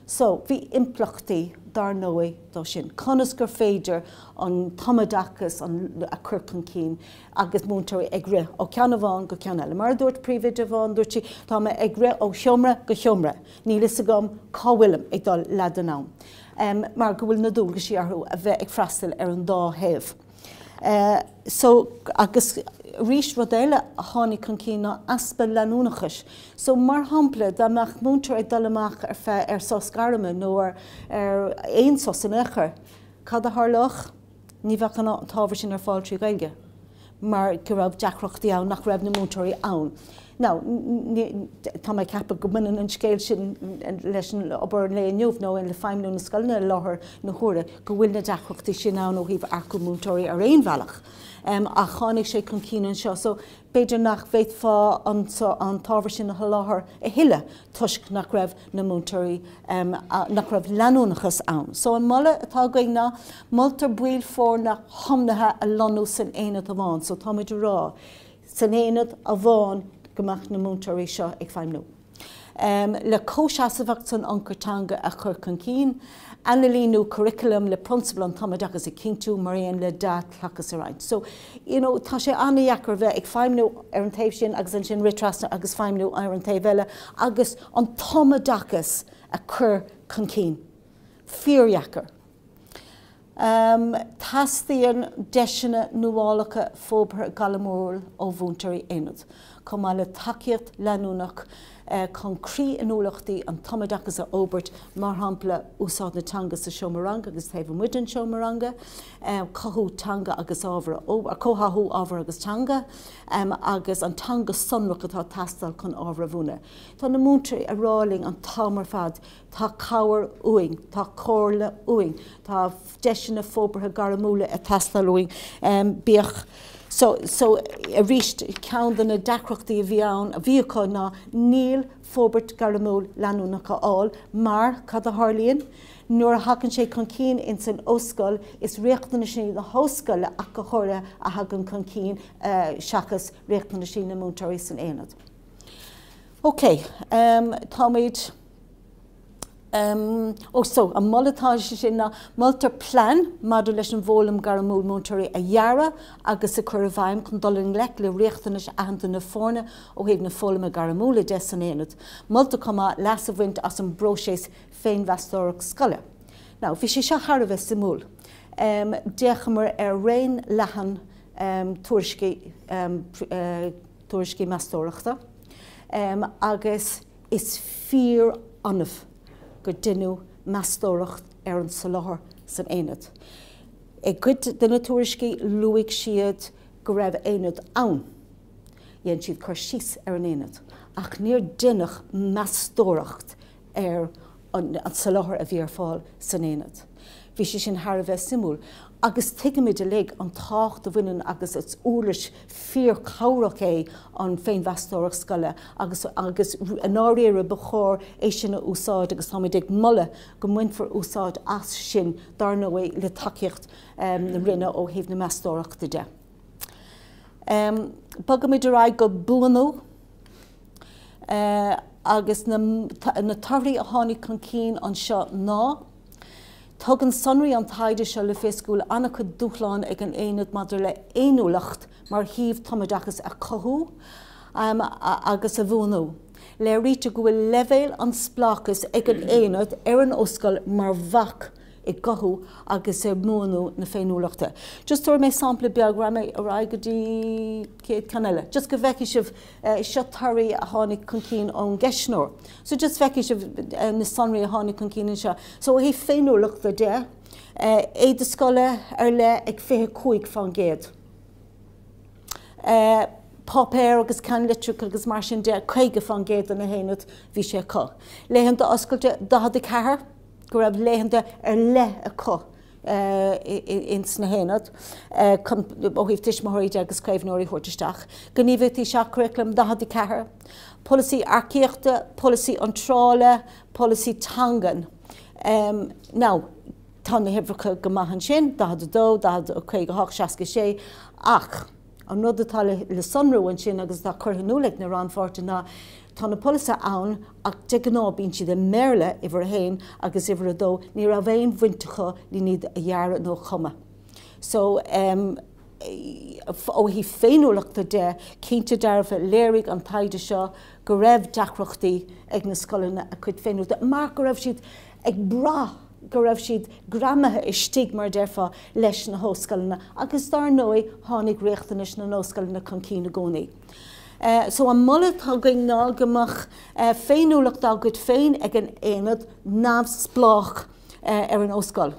So, bhí implachtaí dar nóí dó sin. Conas gur féidir an tomadachas an a curcan cín agus múntóirí ag rith ó ceanna bhán go ceanna eile. Mar dúirt príomhaid a bhán dúirt si tá ag rith ó seomra go seomra. Nílas a gom cáhfuilm ag dul lead an am. Mar go bhfuil na dúlga sí arthú a bheith ag freistal ar an dá héamh. So, agus rís rud eile a tháinig chun cína aspa leanúnachas. So, mar hampla, da meach múntar ag dul amach ar sós garama nó ar éon sós an éair. Cad a tharlach, ní bheith an tábhair sin ar fáil trí Gaeilge. Mar go raibh deacrachtaí ann nach raibh na múntóirí ann. Now, tá mai ceappa go muineann an scéil sin leis an obair léonniuh nó in le feimniú na scoilna láthair na chóra go bhfuil na deacrachtaí sin ann ó híh arcú múntóirí ar éon bhealach. A chánig sé chun cían seo, so beidir nach bhéit fá an tábhair sin na láthair a hiile tuisc nach raibh na múntóirí nach raibh leanúnachas ann. So an mula atá gaoine multar bhfuil fór na thomnathe a lonú san éad a bhán, so tá muid rá san éad a bhán gomach na múntóirí seo ag feimniú. Le cóseasamhacht san teanga a chur chun cín, Annalíonú curriculum le principal an tomadachas a cintú mar aon le deacrachtaí a ráite. So, tá sé annaíachar bheith ag feimniú ar an taobh sin agus an sin ritrasna agus feimniú ar an taobh eile agus an tomadachas a chur chun cín. Fíorheachar. Tastaíonn deisina nuálacha fóbhar galamóil ó bhúntarí éad. Comá le takeíocht leanúnach chun crí anúlachtaí an tomadachas a óbert mar hampla úsáid na teanga sa seomaranga agus taobh muidan seomaranga, cothú teanga agus ábhar cóthathú ábhar agus teanga, agus an teanga sonrach atá tastal chun ábhar bhúna. Tá na múntarí a ráling an támar fad, tá cabhar uing, tá cóirla uing, tá deisina fóbartha garamúla a tastal uing, bíoch. So a ríist ceann na deacrachtaí a bhí ann a bhí acu ná níl fóbart garamúil leanúnacha áil mar cad a tharlaíonn nuair a hagann sé chun cín in san óscoil is riachtanas sin na hóscoile ach go chóire a hagann chun cín seachas riachtanas sin na múntóirí san éad. OK, táid so a mulatá sin na multar plan maidir leis an bhólam garamúil múntóirí a dheara agus a chur a bhaim chun dul an lech le riachtanas ahananta na fórna ó héag na fólam a garamúla de san éad. Multa comá leas a bhaint as an bróséis féin bheastóireach scoile. Now, bhí sé seo tharbh sa múl. Deachamar ar réon leathan tuairiscí meastóireachta agus is fíor anmh go duine meastóireacht ar an Sholáthar san éad. I gcuid duna tuairiscí luigh siad go raibh éad ann. Dhéann siad chuir síos ar an éad. Ach níor duineach meastóireacht ar an Sholáthar a bhí ar fáil san éad. Bhí sé sin tharbh simúl. Agus tuigeimiid le an tácht a bhaineann agus is úlais fíor cabhrach é an féin bheastóireach scoile agus an áiríre bechóir é sinna úsáid agus táid ag mulla go muinfar úsáid as sin dar nó é le takeíocht na rinne ó thaobh na meastóireachta de. Bagam idir raig go buanú agus na tarthaí a tháinig chun cín an seo ná. Tugann sonraí an taighde seo le fiscúil anna chu dúshláin ag an éad maidir le éonúlacht mar híomh tomadachas a cothú agus a bhúnú. Léiríte go bhfuil leibhéil an spláchas ag an éad ar an óscoil mar bhach I gathú agus múnú na féinúlachta. Just tuair mé sampla beag raibh a raibh go dtí céad canile. Just go bheici sibh seotarí a tháinig chun cín ón gceisneoir. So just bheici sibh na sonraí a tháinig chun cín seo. So hí féinúlachta de é de scoile ar le ag 25 fan géad. Popéir agus can litric agus mar sin de 50 fan géad an na héanad bhí sé có. Léhann de oscailte 14 go raibh léhananta ar le a có ins na héanad ó híh tuismothirí agus craobhnóirí thuirteisteach. Gníomhtí seach curriculum 14, policy arcíochta, policy an trála, policy tangan. Now, tá na hibhreacha go maithan sin, da dó, da chuig go hach seaca sé, ach, an rud atá le sonrúin sin agus dá chuthanúlaigh na ránforta ná tá na polasa ann ach de gná bíonn siad de méle i bhar hain agus i bhar dó ní ra bhéin bhaintecha ní níd a dhearra nó chuma. So, ó hí féinúlaachta de cinnte dearfa léirigh an taighde seo go raibh deacrachtaí ag na scoileanna a chuid féinúlaachta. Mar go raibh siad ag bra go raibh siad gramathe is stig mar dearfa leis na hóstscoileanna agus dar nói tháinig riachtanis na nóscoileanna chun cí na gcónaí. So an mullet tá going ná gomach féinúlacht dá go féin ag an éanad námsplách ar an óscoil.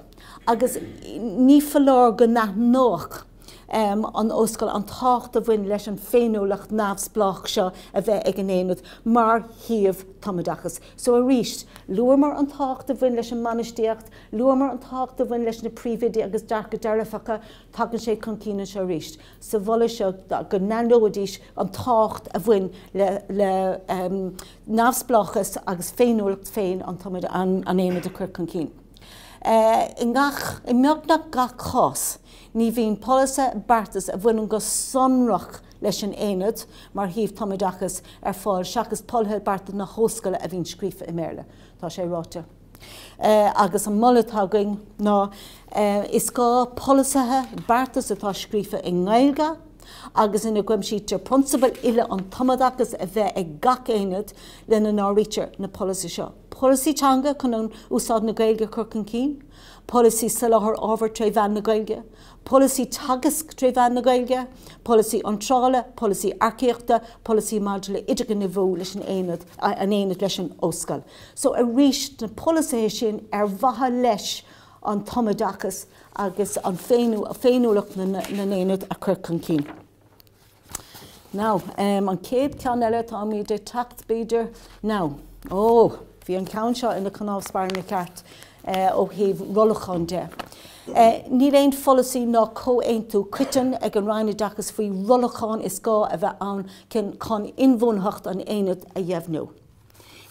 Agus ní fallár go nach nóach an óscoil an taighde bhfuin leis an féinúlacht námsplách seo a bheith ag an éanad mar thiamh tamadachas. So a ríist, luamar an taighde bhfuin leis an manistíocht, luamar an taighde bhfuin leis na príomhide agus dearfacha tagann sé chun cína seo ríist. Sa bhla seo go nanóidís an taighde a bhfuin le námsplachas agus féinúlacht féin an éanad a chuir chun cín. I meach gach chás, ní bhíon polasa bartas a bhfuin go sonrach leis an éanad mar híomh tamadachas ar fáil seachas poltha barta na hóscoile a bhíon scríofa i méle. Tá sé ráite. Agus an mulletá going ná is gá polasathe bartas atá scríofa i nGaeilge agus ina gcuim siad principal ile an tamadachas a bheith ag gach éanad le na nárítear na polasa seo. Policy teanga chun an úsáid na Gaeilge chuir chun cín, policy Sholáthar ábhar tre bhean na Gaeilge, policy tagas tre bhean na Gaeilge, policy antrála, policy arcéachta, policy máidile idir na bheo leis an éanad leis an óscail. So a ríist na policy sin ar bhatha leis an tamadachas agus an féinúlacht na éanad a chuir chun cín. Now, an céad ceann eile tá mí de tacht beidir now. Bhí an ceann seo ina canál spáir na ceart ó híomh rolachán de. Ní réon policy ná có-aontú cuiteann ag an ráineadachas faoi rolachán is gá a bheith ann chun inmhúntheacht an éanad a dhéimhnú.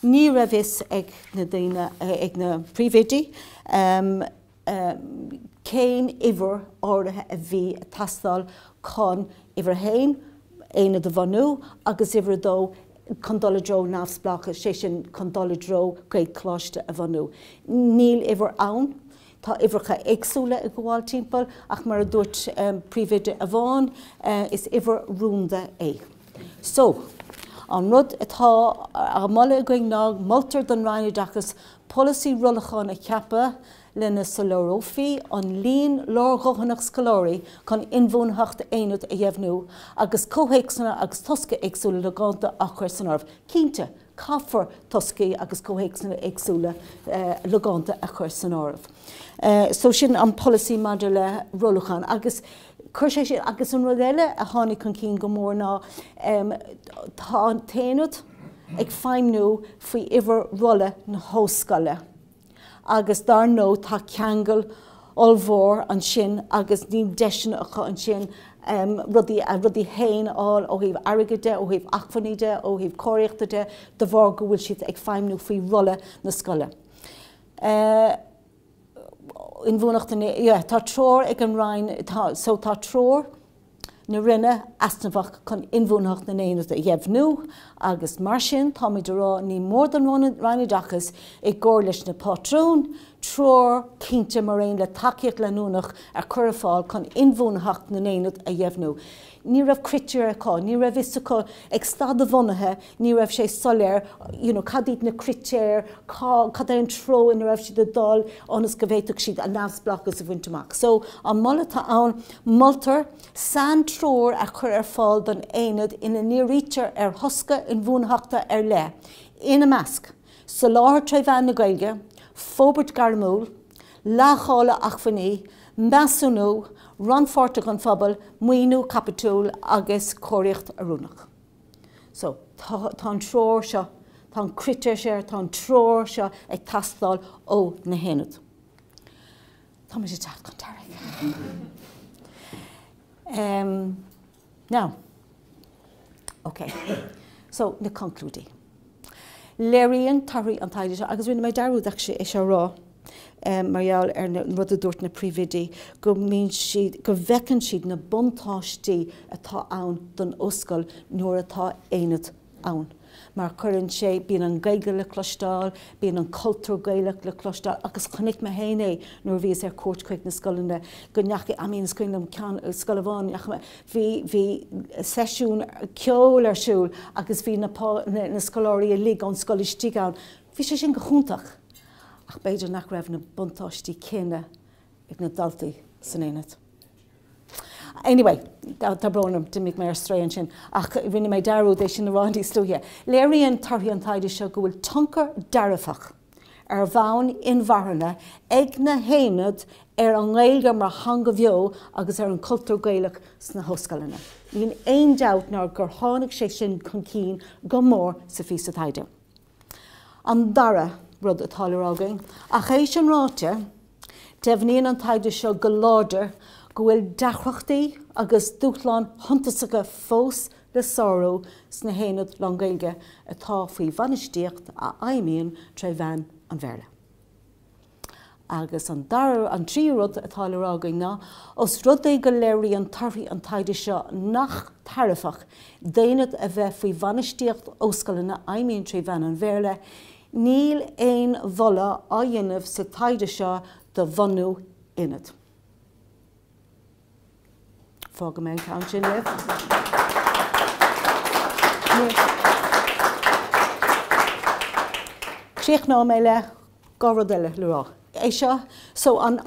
Ní raibh ag na daoine ag na príomhide céin uimhir áirithe a bhí tastáil chun uimhir hain éanad a bhonú agus uimhir dó condoladro námsplachas sé sin condoladro gréad cláiste a bhonú. Níl uimhir ann, tá uimhreacha éagsúla i gháil timpeall ach mar a dúirt príomhide a bháin is uimhir rúnda é. So, an rud atá a mala going ná multar don ráineadachas policy rolachán a cheappa lena solárófií an líon lárghóthanach scoláirí chun inmhúntheacht éanad a dhéimhnú agus cóhéacsana agus tosca éagsúla le gánta a chuir san árbh. Cínte, caafar toscaí agus cóhéacsana éagsúla le gánta a chuir san árbh. So sin an policy maidir le rolachán agus chuir sé sin agus an rud eile a tháinig chun cín go mór ná tá an téanad ag feimnú faoi uimhir rolla na hóscoile. Agus dar nó tá ceangal olmhór an sin agus ní deisina acha an sin rudí hain áil ó híomh airgide, ó híomh achfaníide, ó híomh cóireachtaide, de bhar go bhfuil siad ag feimnú faoi rolla na scoile. In bhúnachtaí, tá tróir ag an ráin, so tá tróir na rinne asnamhach chun inmhúntheacht na éanad a dhéimhnú agus mar sin tá muid rá ní mór don ráineadachas ag gcóir leis na pátrún, tróir cinnte mar réon le takeíocht leanúnach ar chur fáil chun inmhúntheacht na éanad a dhéimhnú. Ní raibh critéir acu, ní raibh isacha ag stad a bhonathe, ní raibh sé soléir, cadíd na critéir, cad an tro in raibh siad a dul ónas go bhhéiteach siad a námsplachas a bhainteach. So an mula tá ann multar san tróir a chur ar fáil don éanad ina níorítear ar thosca in bhúntheachta ar le. Ina measc, Sholáthar tre bhean na Gaeilge, fóbairt garmúil, láchála achfaní, measúnú, ranfortach an phobal, muoinú capitúil agus cóireacht arúnach. So, tá an tróir seo, tá an critéir sé, tá an tróir seo ag tastáil ó na héanad. Tá me sé teach chun teirigh. Now, okay, so na conclúdaí. Léiríonn tarraí an taighde seo, agus rinne mé darúdach sé é seo rá. marall rud a dúirt na príomhidí, go bhfeiceann siad na buntáistí atá ann don oscail nuair atá éad ann. Mar churann sé bíonn an Gaeilge le clostáil, bíonn an gcultúr Gaelach le clostáil, agus chunig me héine nuair bhíos cuairt chuig na scoileanna go neach amíon scoilm scoilmháin bhí seisiún ceol arsúil agus bhí na scoláirí a lig an scoilistí ann. Bhí sé sin go chúntaach ach beidir nach raibh na buntáistí céine ag na daltaí san éad. Anyway, tá brónam dimig mé straon sin, ach rinne mé darú éis sin na rándí slúthe. Léiríonn torthaí an taighde seo go bhfuil tionchar dearfach bhonn inmharthana ag na haonaid an nGaeilge mar hanga bheo agus an gcultúr Gaelach sna hóstscoileanna. Bhíonn aon doubt nar gur tháinig sé sin chun cín go mór sa fís a taighde. An dara rud atá lerágainn, ach éis an ráite, deimhníonn an taighde seo go láidir go bhfuil deacrachtaí agus dúshláin shuntasacha fós le sárú sna haonaid Lán-Ghaeilge atá faoi bhanistíocht a aimíonn tre bhean an bheirile. Agus an trí rud atá lerágainn ná, os rud é go léiríonn torthaí an taighde seo nach dearfach déanaad a bheith faoi bhanistíocht óscoileanna aimíonn tre bhean an bheirile, níl éon bhola á dhéanamh sa taighde seo do bhonú inad. Fága mé an sin leh. Tríoch ná mé le gabhradh eile le rá. É seo, so an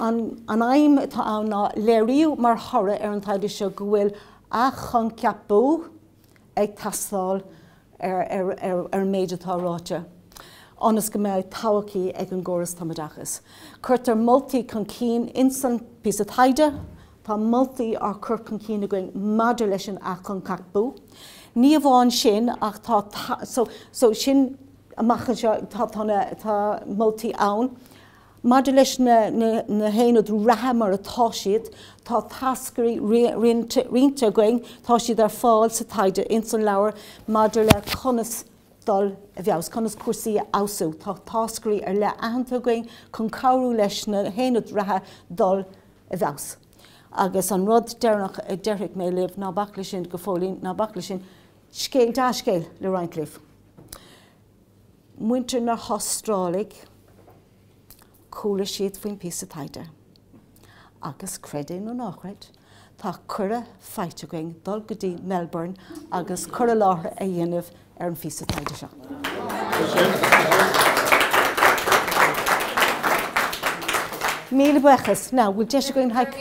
aim atá ann ná léiríú mar thora an taighde seo go bhfuil a chun ceapú ag tastáil méid atá ráite. Anas go méid táhachaí ag an gcóras Oideachas. Cuirtar moltaí chun cín insan pís a taighde, tá moltaí ar chur chun cín going maidir leis an a chun ceapú. Ní bháin sin ach so sin amachchan seo tá moltaí ann. Maidir leis na haonaid ratha mar atá siad, tá tascarí rianta going, tá siad ar fáil sa taighde insan leabhar maidir le conas dul a bheos, conas cuasaí ausú, tá tascarí ar le ahananta going chun cabhrú leis na haonaid ratha dul a bheos. Agus an rud dearnach a deirfach mé libh ná bacla sin go fólín ná bacla sin scéal scéal le roinnt Muintir na hostrálaigh coolla siad faoin pís a taighde. Agus creidé nó nachreid, tá cura feite going dul go dtí Melbourne agus cura láthair a dhéanamh ar an fís a taighde seo. Míle buchas, ná bhfuil deise going haig.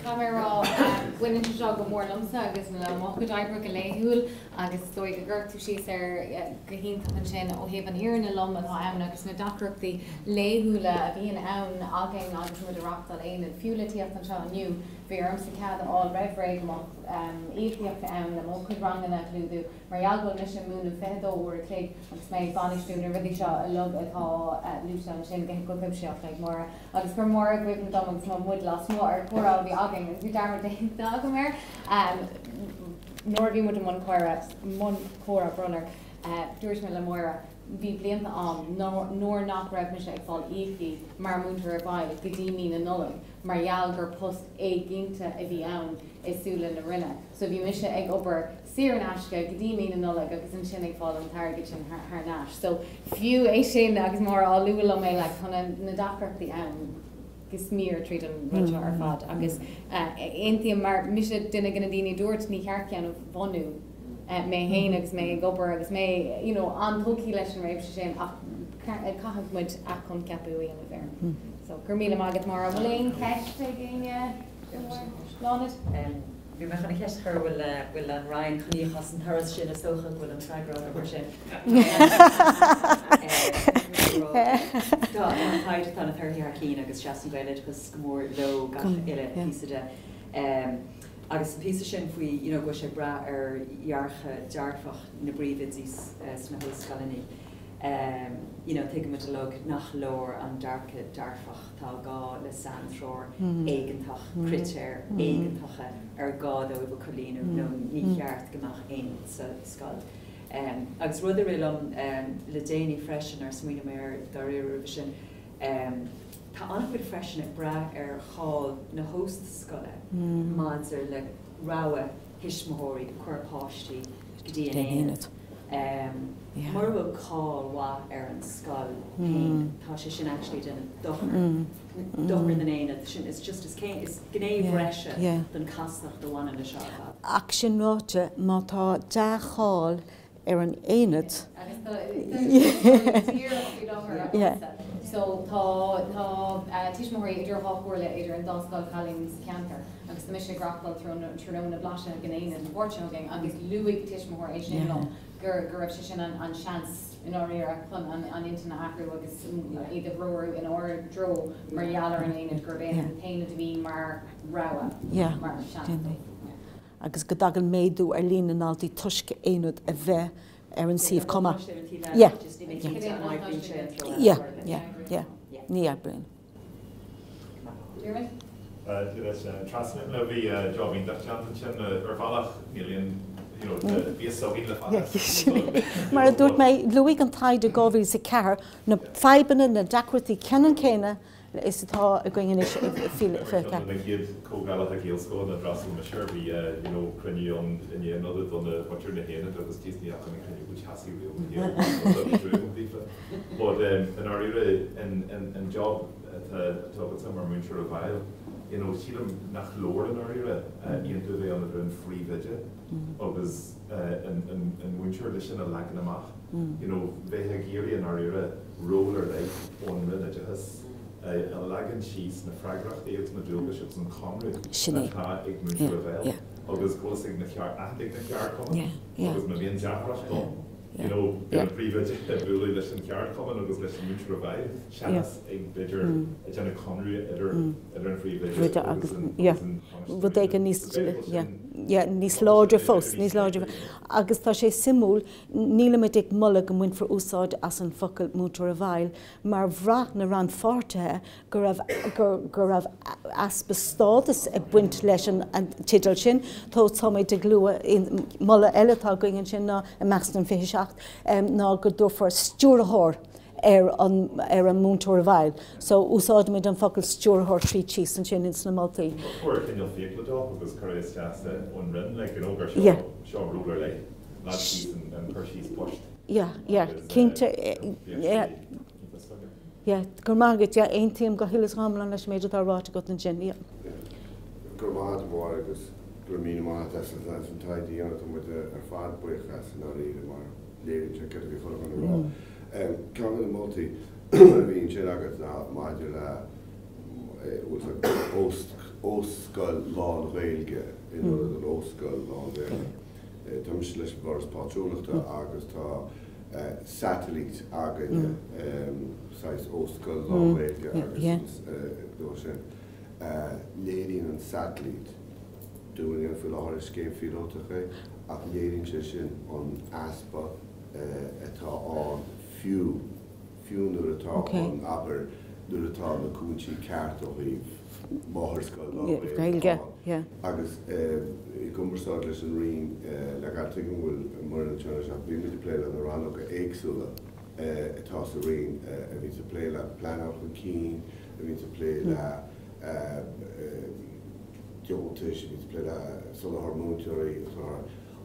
Camerará bhuiinn seo go mór lomsa agus le mo go daibbre go léithúil agus dóigh go ggurtú síos ar go hionanta sin ó thaobh an iarna lom atá ann agus na deacrachtaí léithúla a bhíon ann againn agus mu ireachtal éanamh fiúlatíocht an seo aniu bhí orm sa cead á raibhréig mo éithíocht ann le mo chud rangana clúdú mar ealgóil na sin múna fedóir a clé agus méid banistúna rudí seo a lug atá lúsa an sin go cubseocht le móra agus gur mór a gcuibh na domagus má mud las mór chorá bhí agus bhí darmar da go mér nóir bhí mu an chóra brunner dúirt me le móra bhí blianta am nóir nach raibh me sé ag fáil íochaí mar múntar a bhaid go dtí mí na nulaigh mar gheall gur post éiginnta a bhí ann isúla na rinne. So bhí mise ag obair siar an aisce go dtí mí na nulaigh agus an sin ag fáil an target sin th náis. So fiú é sin agus mór á luúil mé le chuna na deacrachtaí ann gus mír tríd an ruide ar fad agus aontaí mar mise duine gna daoine dúirt ní chearceann ó bhonú mé héin agus mé gobar agus mé an thucaí leis an réibh sin ach caihamid a chun ceapú an bhar. So gur míle mágad mar a bhfuil ceist gine láid? Bhí me chuna ceist chur bhfuil an Ryan chuníochas an thuras sin a socha bhfuil an freigrá a sin. Tá an taid tána thuirtí cín agus seasan bhéile agus go mór lo gach ile písaide. Agus an písa sin faoi go sé bra ar dhearcha dearfach na bríomhidí sna hóstscoileanna. Tuige mu lug nach leor an dearcha dearfach tá gá le sandróir éigentach critéir éigentacha ar gád ó bh cholíú nó ní cheart goach aon sa scoil. Agus rud a rilumm le déanaí freisin ar smuoine mé dar sin Tá anfuid freisin bra cháil na hóstscoileanna máns le ráite hisismóirí chuirpáistí go dtí aonaid. Mar bhfuil cáil an scoil tá sé sin actually den dochar den aonaid sin is just is gnéomh reise den casnach do bhain na seáil. Ach sin ráite má tá de cháil an aonaid. So tá tiismóirí idir hápóirle idir an dáscoil chalín ceantar agus tá sé grachbal tróna na blaise gnéine an bhórteógin agus luigh tiismóir é sin gur raibh sé sin an seans in áíar chun an intana acrú agus iad broú in áir dro marhealar an aonaid gur bhéh an taine bhí mar ráha mar sean. Agus go dagan méadú lína náltaí tuisce aonaid a bheith an síomh comma. Ní brin. Transmit le bhí jobbing deachchantan sin ar bhealach nílíonn bhí sóí le fáil. Mar a dúirt mé luigh an taighde 2004 na feibanna na deacrachtaí ceann céine is atá a going is féice. Gaelach Gaelscoil na drasú na seirbhí cruinníonn in dhéanamh donna bhaitiúr na héanamh agus tíosníach an cruinniú go teasí bhío. But an áíre an job tá mar múnseir a bhil, sílam nach lór an áíre íon tú bheith an bhn phríomhide agus an múnseir lei sin a legan amach. Bheithe géirí an áíre rólar leit ón rinneidechas a legan síos na freigrachtaí na dúgus an comrú tá ag múnseir a bhil agus gcósaigh na cear comma agus na bhíon deacrachtaí. Príomhide bhúla leis an cear comma agus leis an múnseir a bhil seanas ag beidir a déanna comrú idir an phríomhide agus bud ag níos láidir fós, níos láidir. Agus tá sé simúl nílamid ag mulla go mhain for úsáid as an focail múnseir a bhil, mar bhra na ran fortathe gur raibh aspa stádas a buint leis an tidal sin, tó táid de glua mulla eile tá going sin ná a meastan fi seach ná go dúfar stúrathir an múnseir a bhil. So úsáid muid an focail stúrathir trí tíos an sin ins na Maltaí. Fuair cinneal fiacladá agus chuéis teasta ón rinn le an ógar seo rúlar le lá síos an chuirsíos poist. Cínte gur mágad aon tíam go hilas hámlan leis méidir tá ráite go an sin. Gur máid mór agus gur mí máid an taighde dhéanamh mu ar fád buchas ná riad mar Léiríonn go bhí chula an rá. Ceann na Maltaí bhíonn sin agat ná maidir le hóstscoil Lán-Ghaeilge in an hóstscoil Lán-Ghaeilge. Tá mis leis bars páisiúnachta agus tá satellite agan hóstscoil Lán-Ghaeilge agus dó sin. Léiríonn an satellite dúin an fuil áthir scéim fiúlótacha ach léiríonn sé sin an aspa atá an fiú nuair atá an aber nuair atá na cúntí ceart ó híomh máthscoil Lán-Ghaeilge. Agus I gcumarsáid leis an rion le gailtí go bhfuil mar an teanna seach bhí muid pléile an ranach éagsúla atá sa rion a bhí sa pléile planach an cín, a bhí sa pléile deoltais, a bhí sa pléile solar múnteoirí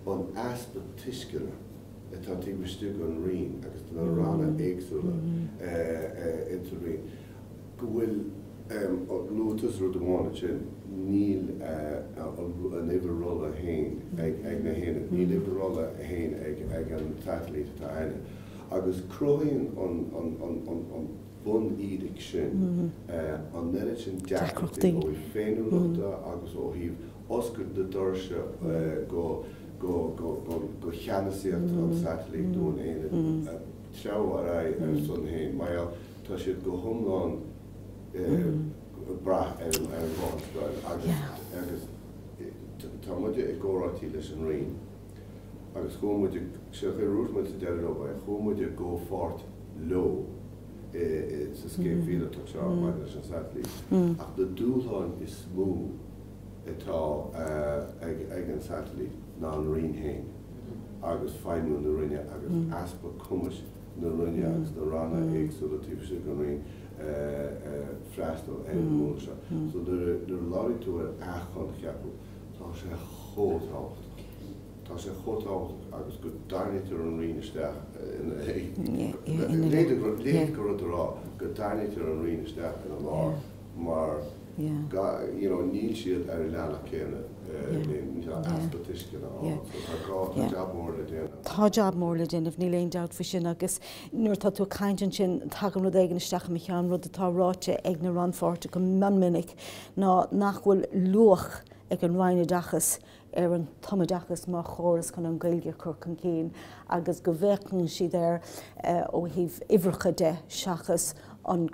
an aspa tuiscile atá tíbistú an rion agus na ranna éagsúla inta rion. Go bhfuil luachtas rud amháin sin níl an éidir rolla a hain ag na héine, níl éidir rolla a hain ag an satellite tá aine. Agus croíonn an bhonn íric sin an neirid sin deacrachtaí ó féinúlachta agus ó híomh oscar de dorse go cheannaíocht an satellite dún éine treabhar ar son hain, mar tá siad go thomláin brath ar an bhánsáil agus tá muide ag gcórátíí leis an rion. Agus chumuide se rúsmuid sa deireh, chumuide go fort lo sa scéim fiad tá seo mar leis an satellite. Ach do dúshláin is smú atá ag an satellite ná an rion hain. Agus feidmú na rinne agus aspa cumas na rinne agus na ranna éagsúla tíobh go mí freistal éúil se. So der láirí tú achán cheapú tá sé chótácht. Tá sé chótácht agus go darnítar an riineisteach léidir go rá go darnítar an riineisteach in an lá mar níl siad ar leanach céine Tá job mór le déanamh ní léon deart fa sin agus nuair tá tú caiintean sin tagam rud éigeneisteach me chean rud atá ráite ag na ranfáirte go manminic ná nachhfuil luach ag an Oideachas ar an tomadachas má chóras chun an Gaeilge chun cín agus go bhhécinn siad ar ó híh ibhreacha de seachas an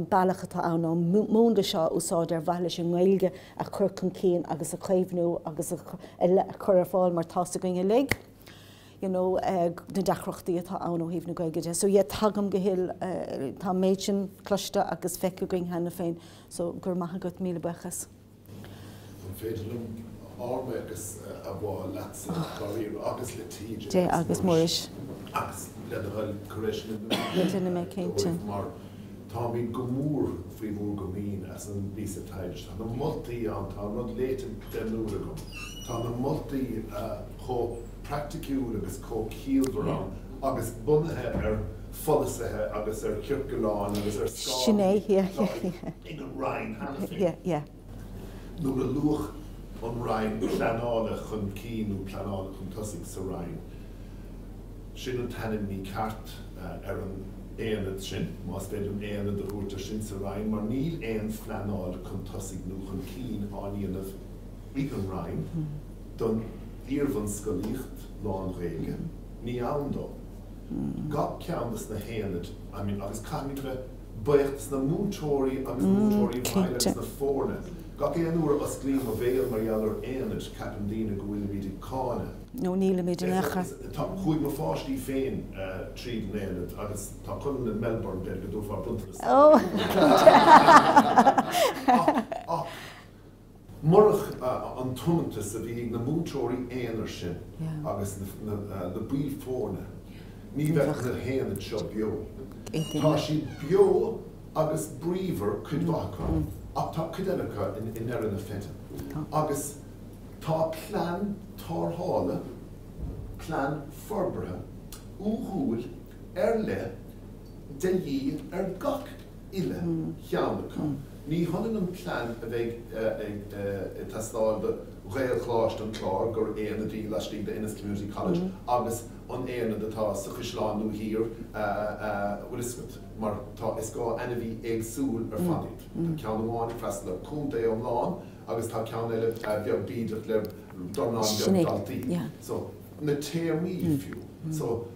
bailachatá an mónda seo úsáid ar bhaile sin Gaeilge a chur chun cín agus a chéimhnú agus a chur ar fáil mar tása going le. Na deacrachtaí atá an ó híh na Gaeilge de. So tagam go hill tá méid sin cloiste agus feice going hena féin, so gur maithe go míle buchas. Agus a bhá leatsa choíú agus le tíide. Dé agus móris. Agus le bhfuil choréisina mé céinte. Mar tá bhí go mór faoi mór go mín as an bí a taighde. Tá na moltaí an tá rud léite denúra gom. Tá na moltaí có practicúil agus có cíalhar an agus bunathe ar folasathe agus ar circuláin agus ar scáil. Sinné, in an Rhein hena nuair a luach an Rhein planála chun cín planála chun tosaigh sa Rhein. Sin an tanim ní ceart ar an éanad sin, más beidir an éanad a thuirtar sin sa Rhein, mar níl éon planála chun tosaigh nó chun cín áíanamh ag an Rhein don Iar-bhunleibhéil Lán-Ghaeilge ní ann dó. Gach ceannas na héanad, agus caiimidre buíochtas na múntóirí agus múntóirí bhaile agus na fórne. Gach éon uair os glín a bhéal mar eallar éanad capan dína go bhfuil míid cána. nó níle méid an echa. Tá chuig mar fáistí féin tríd an éanad agus tá chun in Melbourne de go dú Forbartha. Morach an tumantas a bhí na múntóirí éanaar sin agus na bhfuil fórne. Ní bheith na héanad seo bheo. Tá si bheo agus bríomhar chudmhacha ach tá chudéalacha in éan na fete. Agus tá plán torthaí, plán Forbartha, úthúil le de dhí gach ile cheannacha. Ní thonan an plán a bheith tastáil de réalchláist an chlár gur éana dí leistíigh de Innis Community College agus an éana atá sa Sholáthar hir bhfuil mar tá is gá ana bhí agsúil ar fadid. Tá ceann amháin freistal le cúnta an Lán agus tá ceann eile bheag bíideach le dornáin daltaí. So na téirmí fiú. So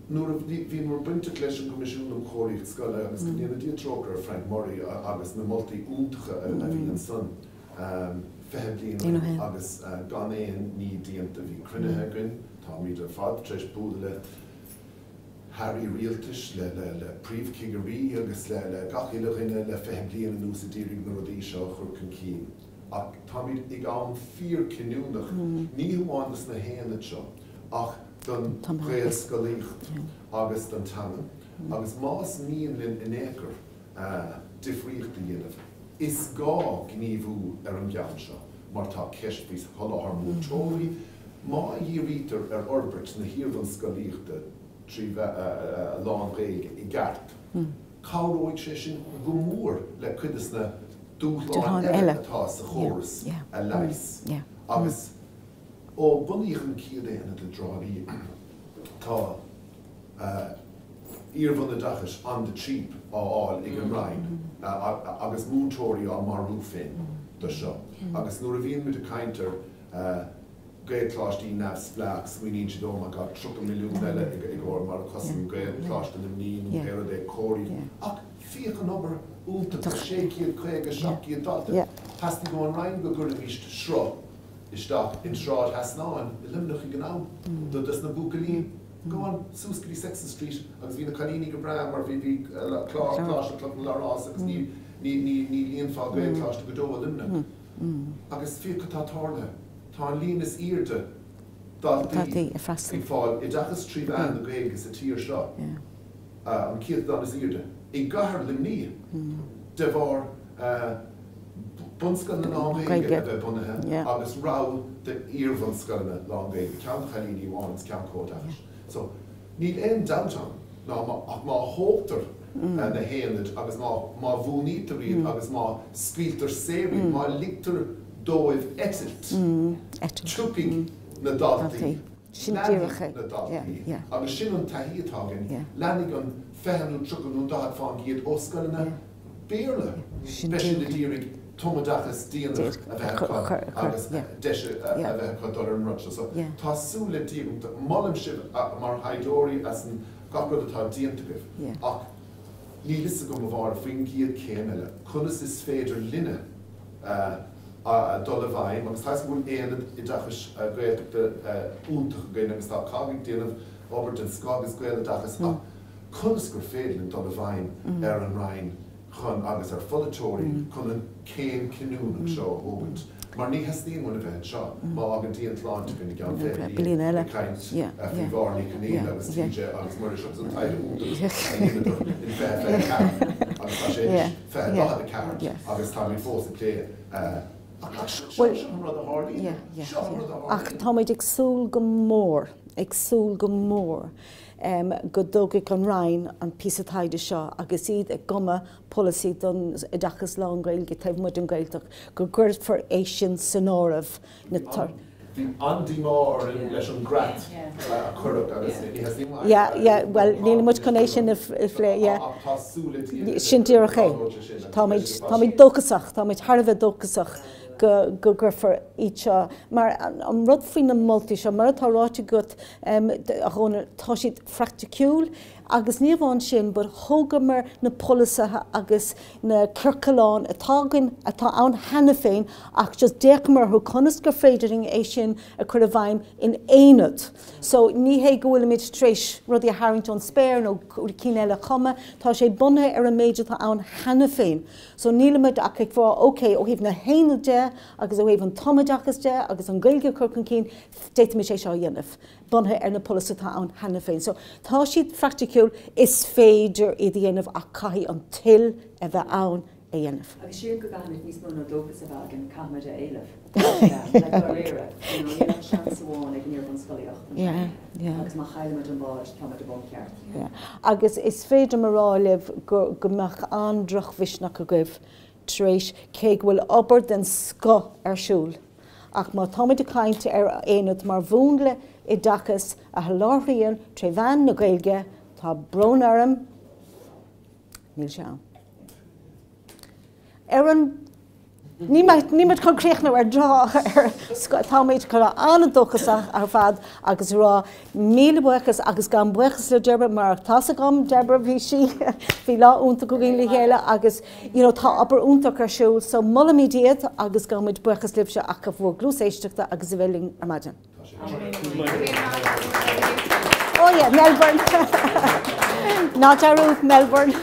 nuair bhí mar buinte leis an comisiún an choiríocht scoile agus go dtíanana dí trócar Frank Murray agus na moltaí úntacha a bhí an san feithe bliana agus gan éon ní díanta bhí crunethe gin tá míad ar fad treis búda le Harry rialtas le príomhcigarí agus le gachiile rinne le feithe bliana nús a ddírig na rudí seo chur chun cín. Ach tá míad ag an fíor cinúnach ní hamháinas na héanad seo ach don réalscoileacht agus don teanga agus más míon in éair difríocht a dhéanamh. Is gá gníomhú ar an gceann seo mar tá ceist bhís Sholáthar múntóirí má dhírítar ar orbit na Iar-bhunleibhéil trí Lán-Ghaeilge I gceart. Cabhróid sé sin go mór le cuidas na dúshláin eile atá sa chóras a leis. Agus ó bunaíoch an cíad éana le drádaí tá Iar-bhunleibhéil an de tríp áil ag an Rhein agus múntóirí á marú féin do seo. Agus nuair a bhíonn muid a caintear Gaeltachtaí nefs blacks, we need to do my God, 3 milliún eile I gcóir mar cosm Gaeltachta na mníon éad é cóirí. Ach fíoch an obair últa séciad chuige seaciad dalta. Hasna go an Rhein go gur a bhíist shrá isteach in shráid hasnáin I limnach I gná. Do dus na búcalín go an súscaí Sexton Street agus bhí na caníní go bra mar bhí cláis a club lerás agus ní líon fá Gaeltachta go dó a limnach. Agus fíoch tá tála. Tá líon is irde Torthaí a freastal. Ag fáil Oideachas nGaeilge sa tír seo. An cíad don is iarde. I gahar le ní de bhar bhonn Lán-Ghaeilge a bheith bunathe agus rá de Iar-bhunleibhéil Lán-Ghaeilge ceann chalíní bháin is ceann cóideachas. So níl éon downtown ná má hótar na haonaid agus má bhúnítar riad agus má scuiltar séirí má ligtar dóibh etilt trúpaigh na torthaí. Sin dearfach. Agus sin an taighde atágan, leannig an fehanú trucanú dad fáin iad hóstscoileanna béarla. Beisiad na dírig tomadachas díanamh a bheith agus deise a bheith chuir an rutse. So tá súla díanamh mollim sibh mar haidóirí as an gacrad atá díantagah. Ach ní lisa go bhar faoin giad céim eile. Chunas is féidir linne dul a bhaim, agus tá bhfuil éanad Oideachas Gaeltachta úntach gain agus tá cágaigh déanamh obair den scogus Gaeltachas ach chunas gur féidir an dul a bhaim an rain chun agus ar folatóirí chun an céim cinún seo ógant. Mar ní hastíon muna bheith seo, má agan díant láinte go gan féidir caint fí bhar ní cnéad agus tíide agus mar seo an taighde in feith ceart agus tá sé feith láhad a ceart agus tá mí fós a clé ach tá méid agsúil go mór go dógadh an rain an píosa taighde seo agus iad ag goma policy don Oideachas Lán-Ghaeilge taobh muid an Gaeltach go gcuirt for é sin san áireamh na tar. Andímár leis an grat a chuireach agus ní has ní Yeah, well, níl muid con é sin sin dearfach é. Tá méid dóchasach, tá méid thar bheith dóchasach go gur for íte. Mar an rud faoin na moltaí seo, mar atá ráite gut a gcóna tá siad fracticiúil agus ní bhain sin bud thógamar na polisathe agus na curcaláin atá ann hena féin ach just déachmar thu conas gur féidiring é sin a chur a bhaim in éanad. So ní hé go bhfuil méid tréis rudí a Harrington spéir nó cínéile chuma, tá sé bunathe ar a méidir tá ann hena féin. So nílamid ach ag bhá ócé ó híomh na héanaid de agus ó híomh an tomadachas de agus an Gaeilge curcan cín déitimi sé seo dhéanamh. Bunathe ar na polisathe ann hena féin. So tá siad fracticiúil is féidir i dhéanamh ach caithí an til a bheith ann a dhéanamh. Agus siar go gahann níos mó nó dógus a bheith an caimide éileh. Léire, dhéanamh seans amháin ag níor bhonn agus má chaileid an báid táid a bhon ceart. Agus is féidir marráileh go meach andrach bhisnach a goibh tréis cé bhfuil obair den sco arsúil. Ach má táid a cainte ar éanad mar bhúnla Oideachas a Léiríonn tre bhean na Gaeilge tá brón orm níl sé an. Ní maid concréachna ar drá tá méid chu anna dóchasach ar fad agus rá míle buchas agus gan buchas le debre mar tása gom debre bhí si bhí lá únta go gin le chéile agus tá obair úntaach ar siúil so mula mídiad agus gan muid buchas libse ach go bhfuil glúséisteachta agus bhfuiling ar maidin. Oh yeah, Melbourne. Not Melbourne.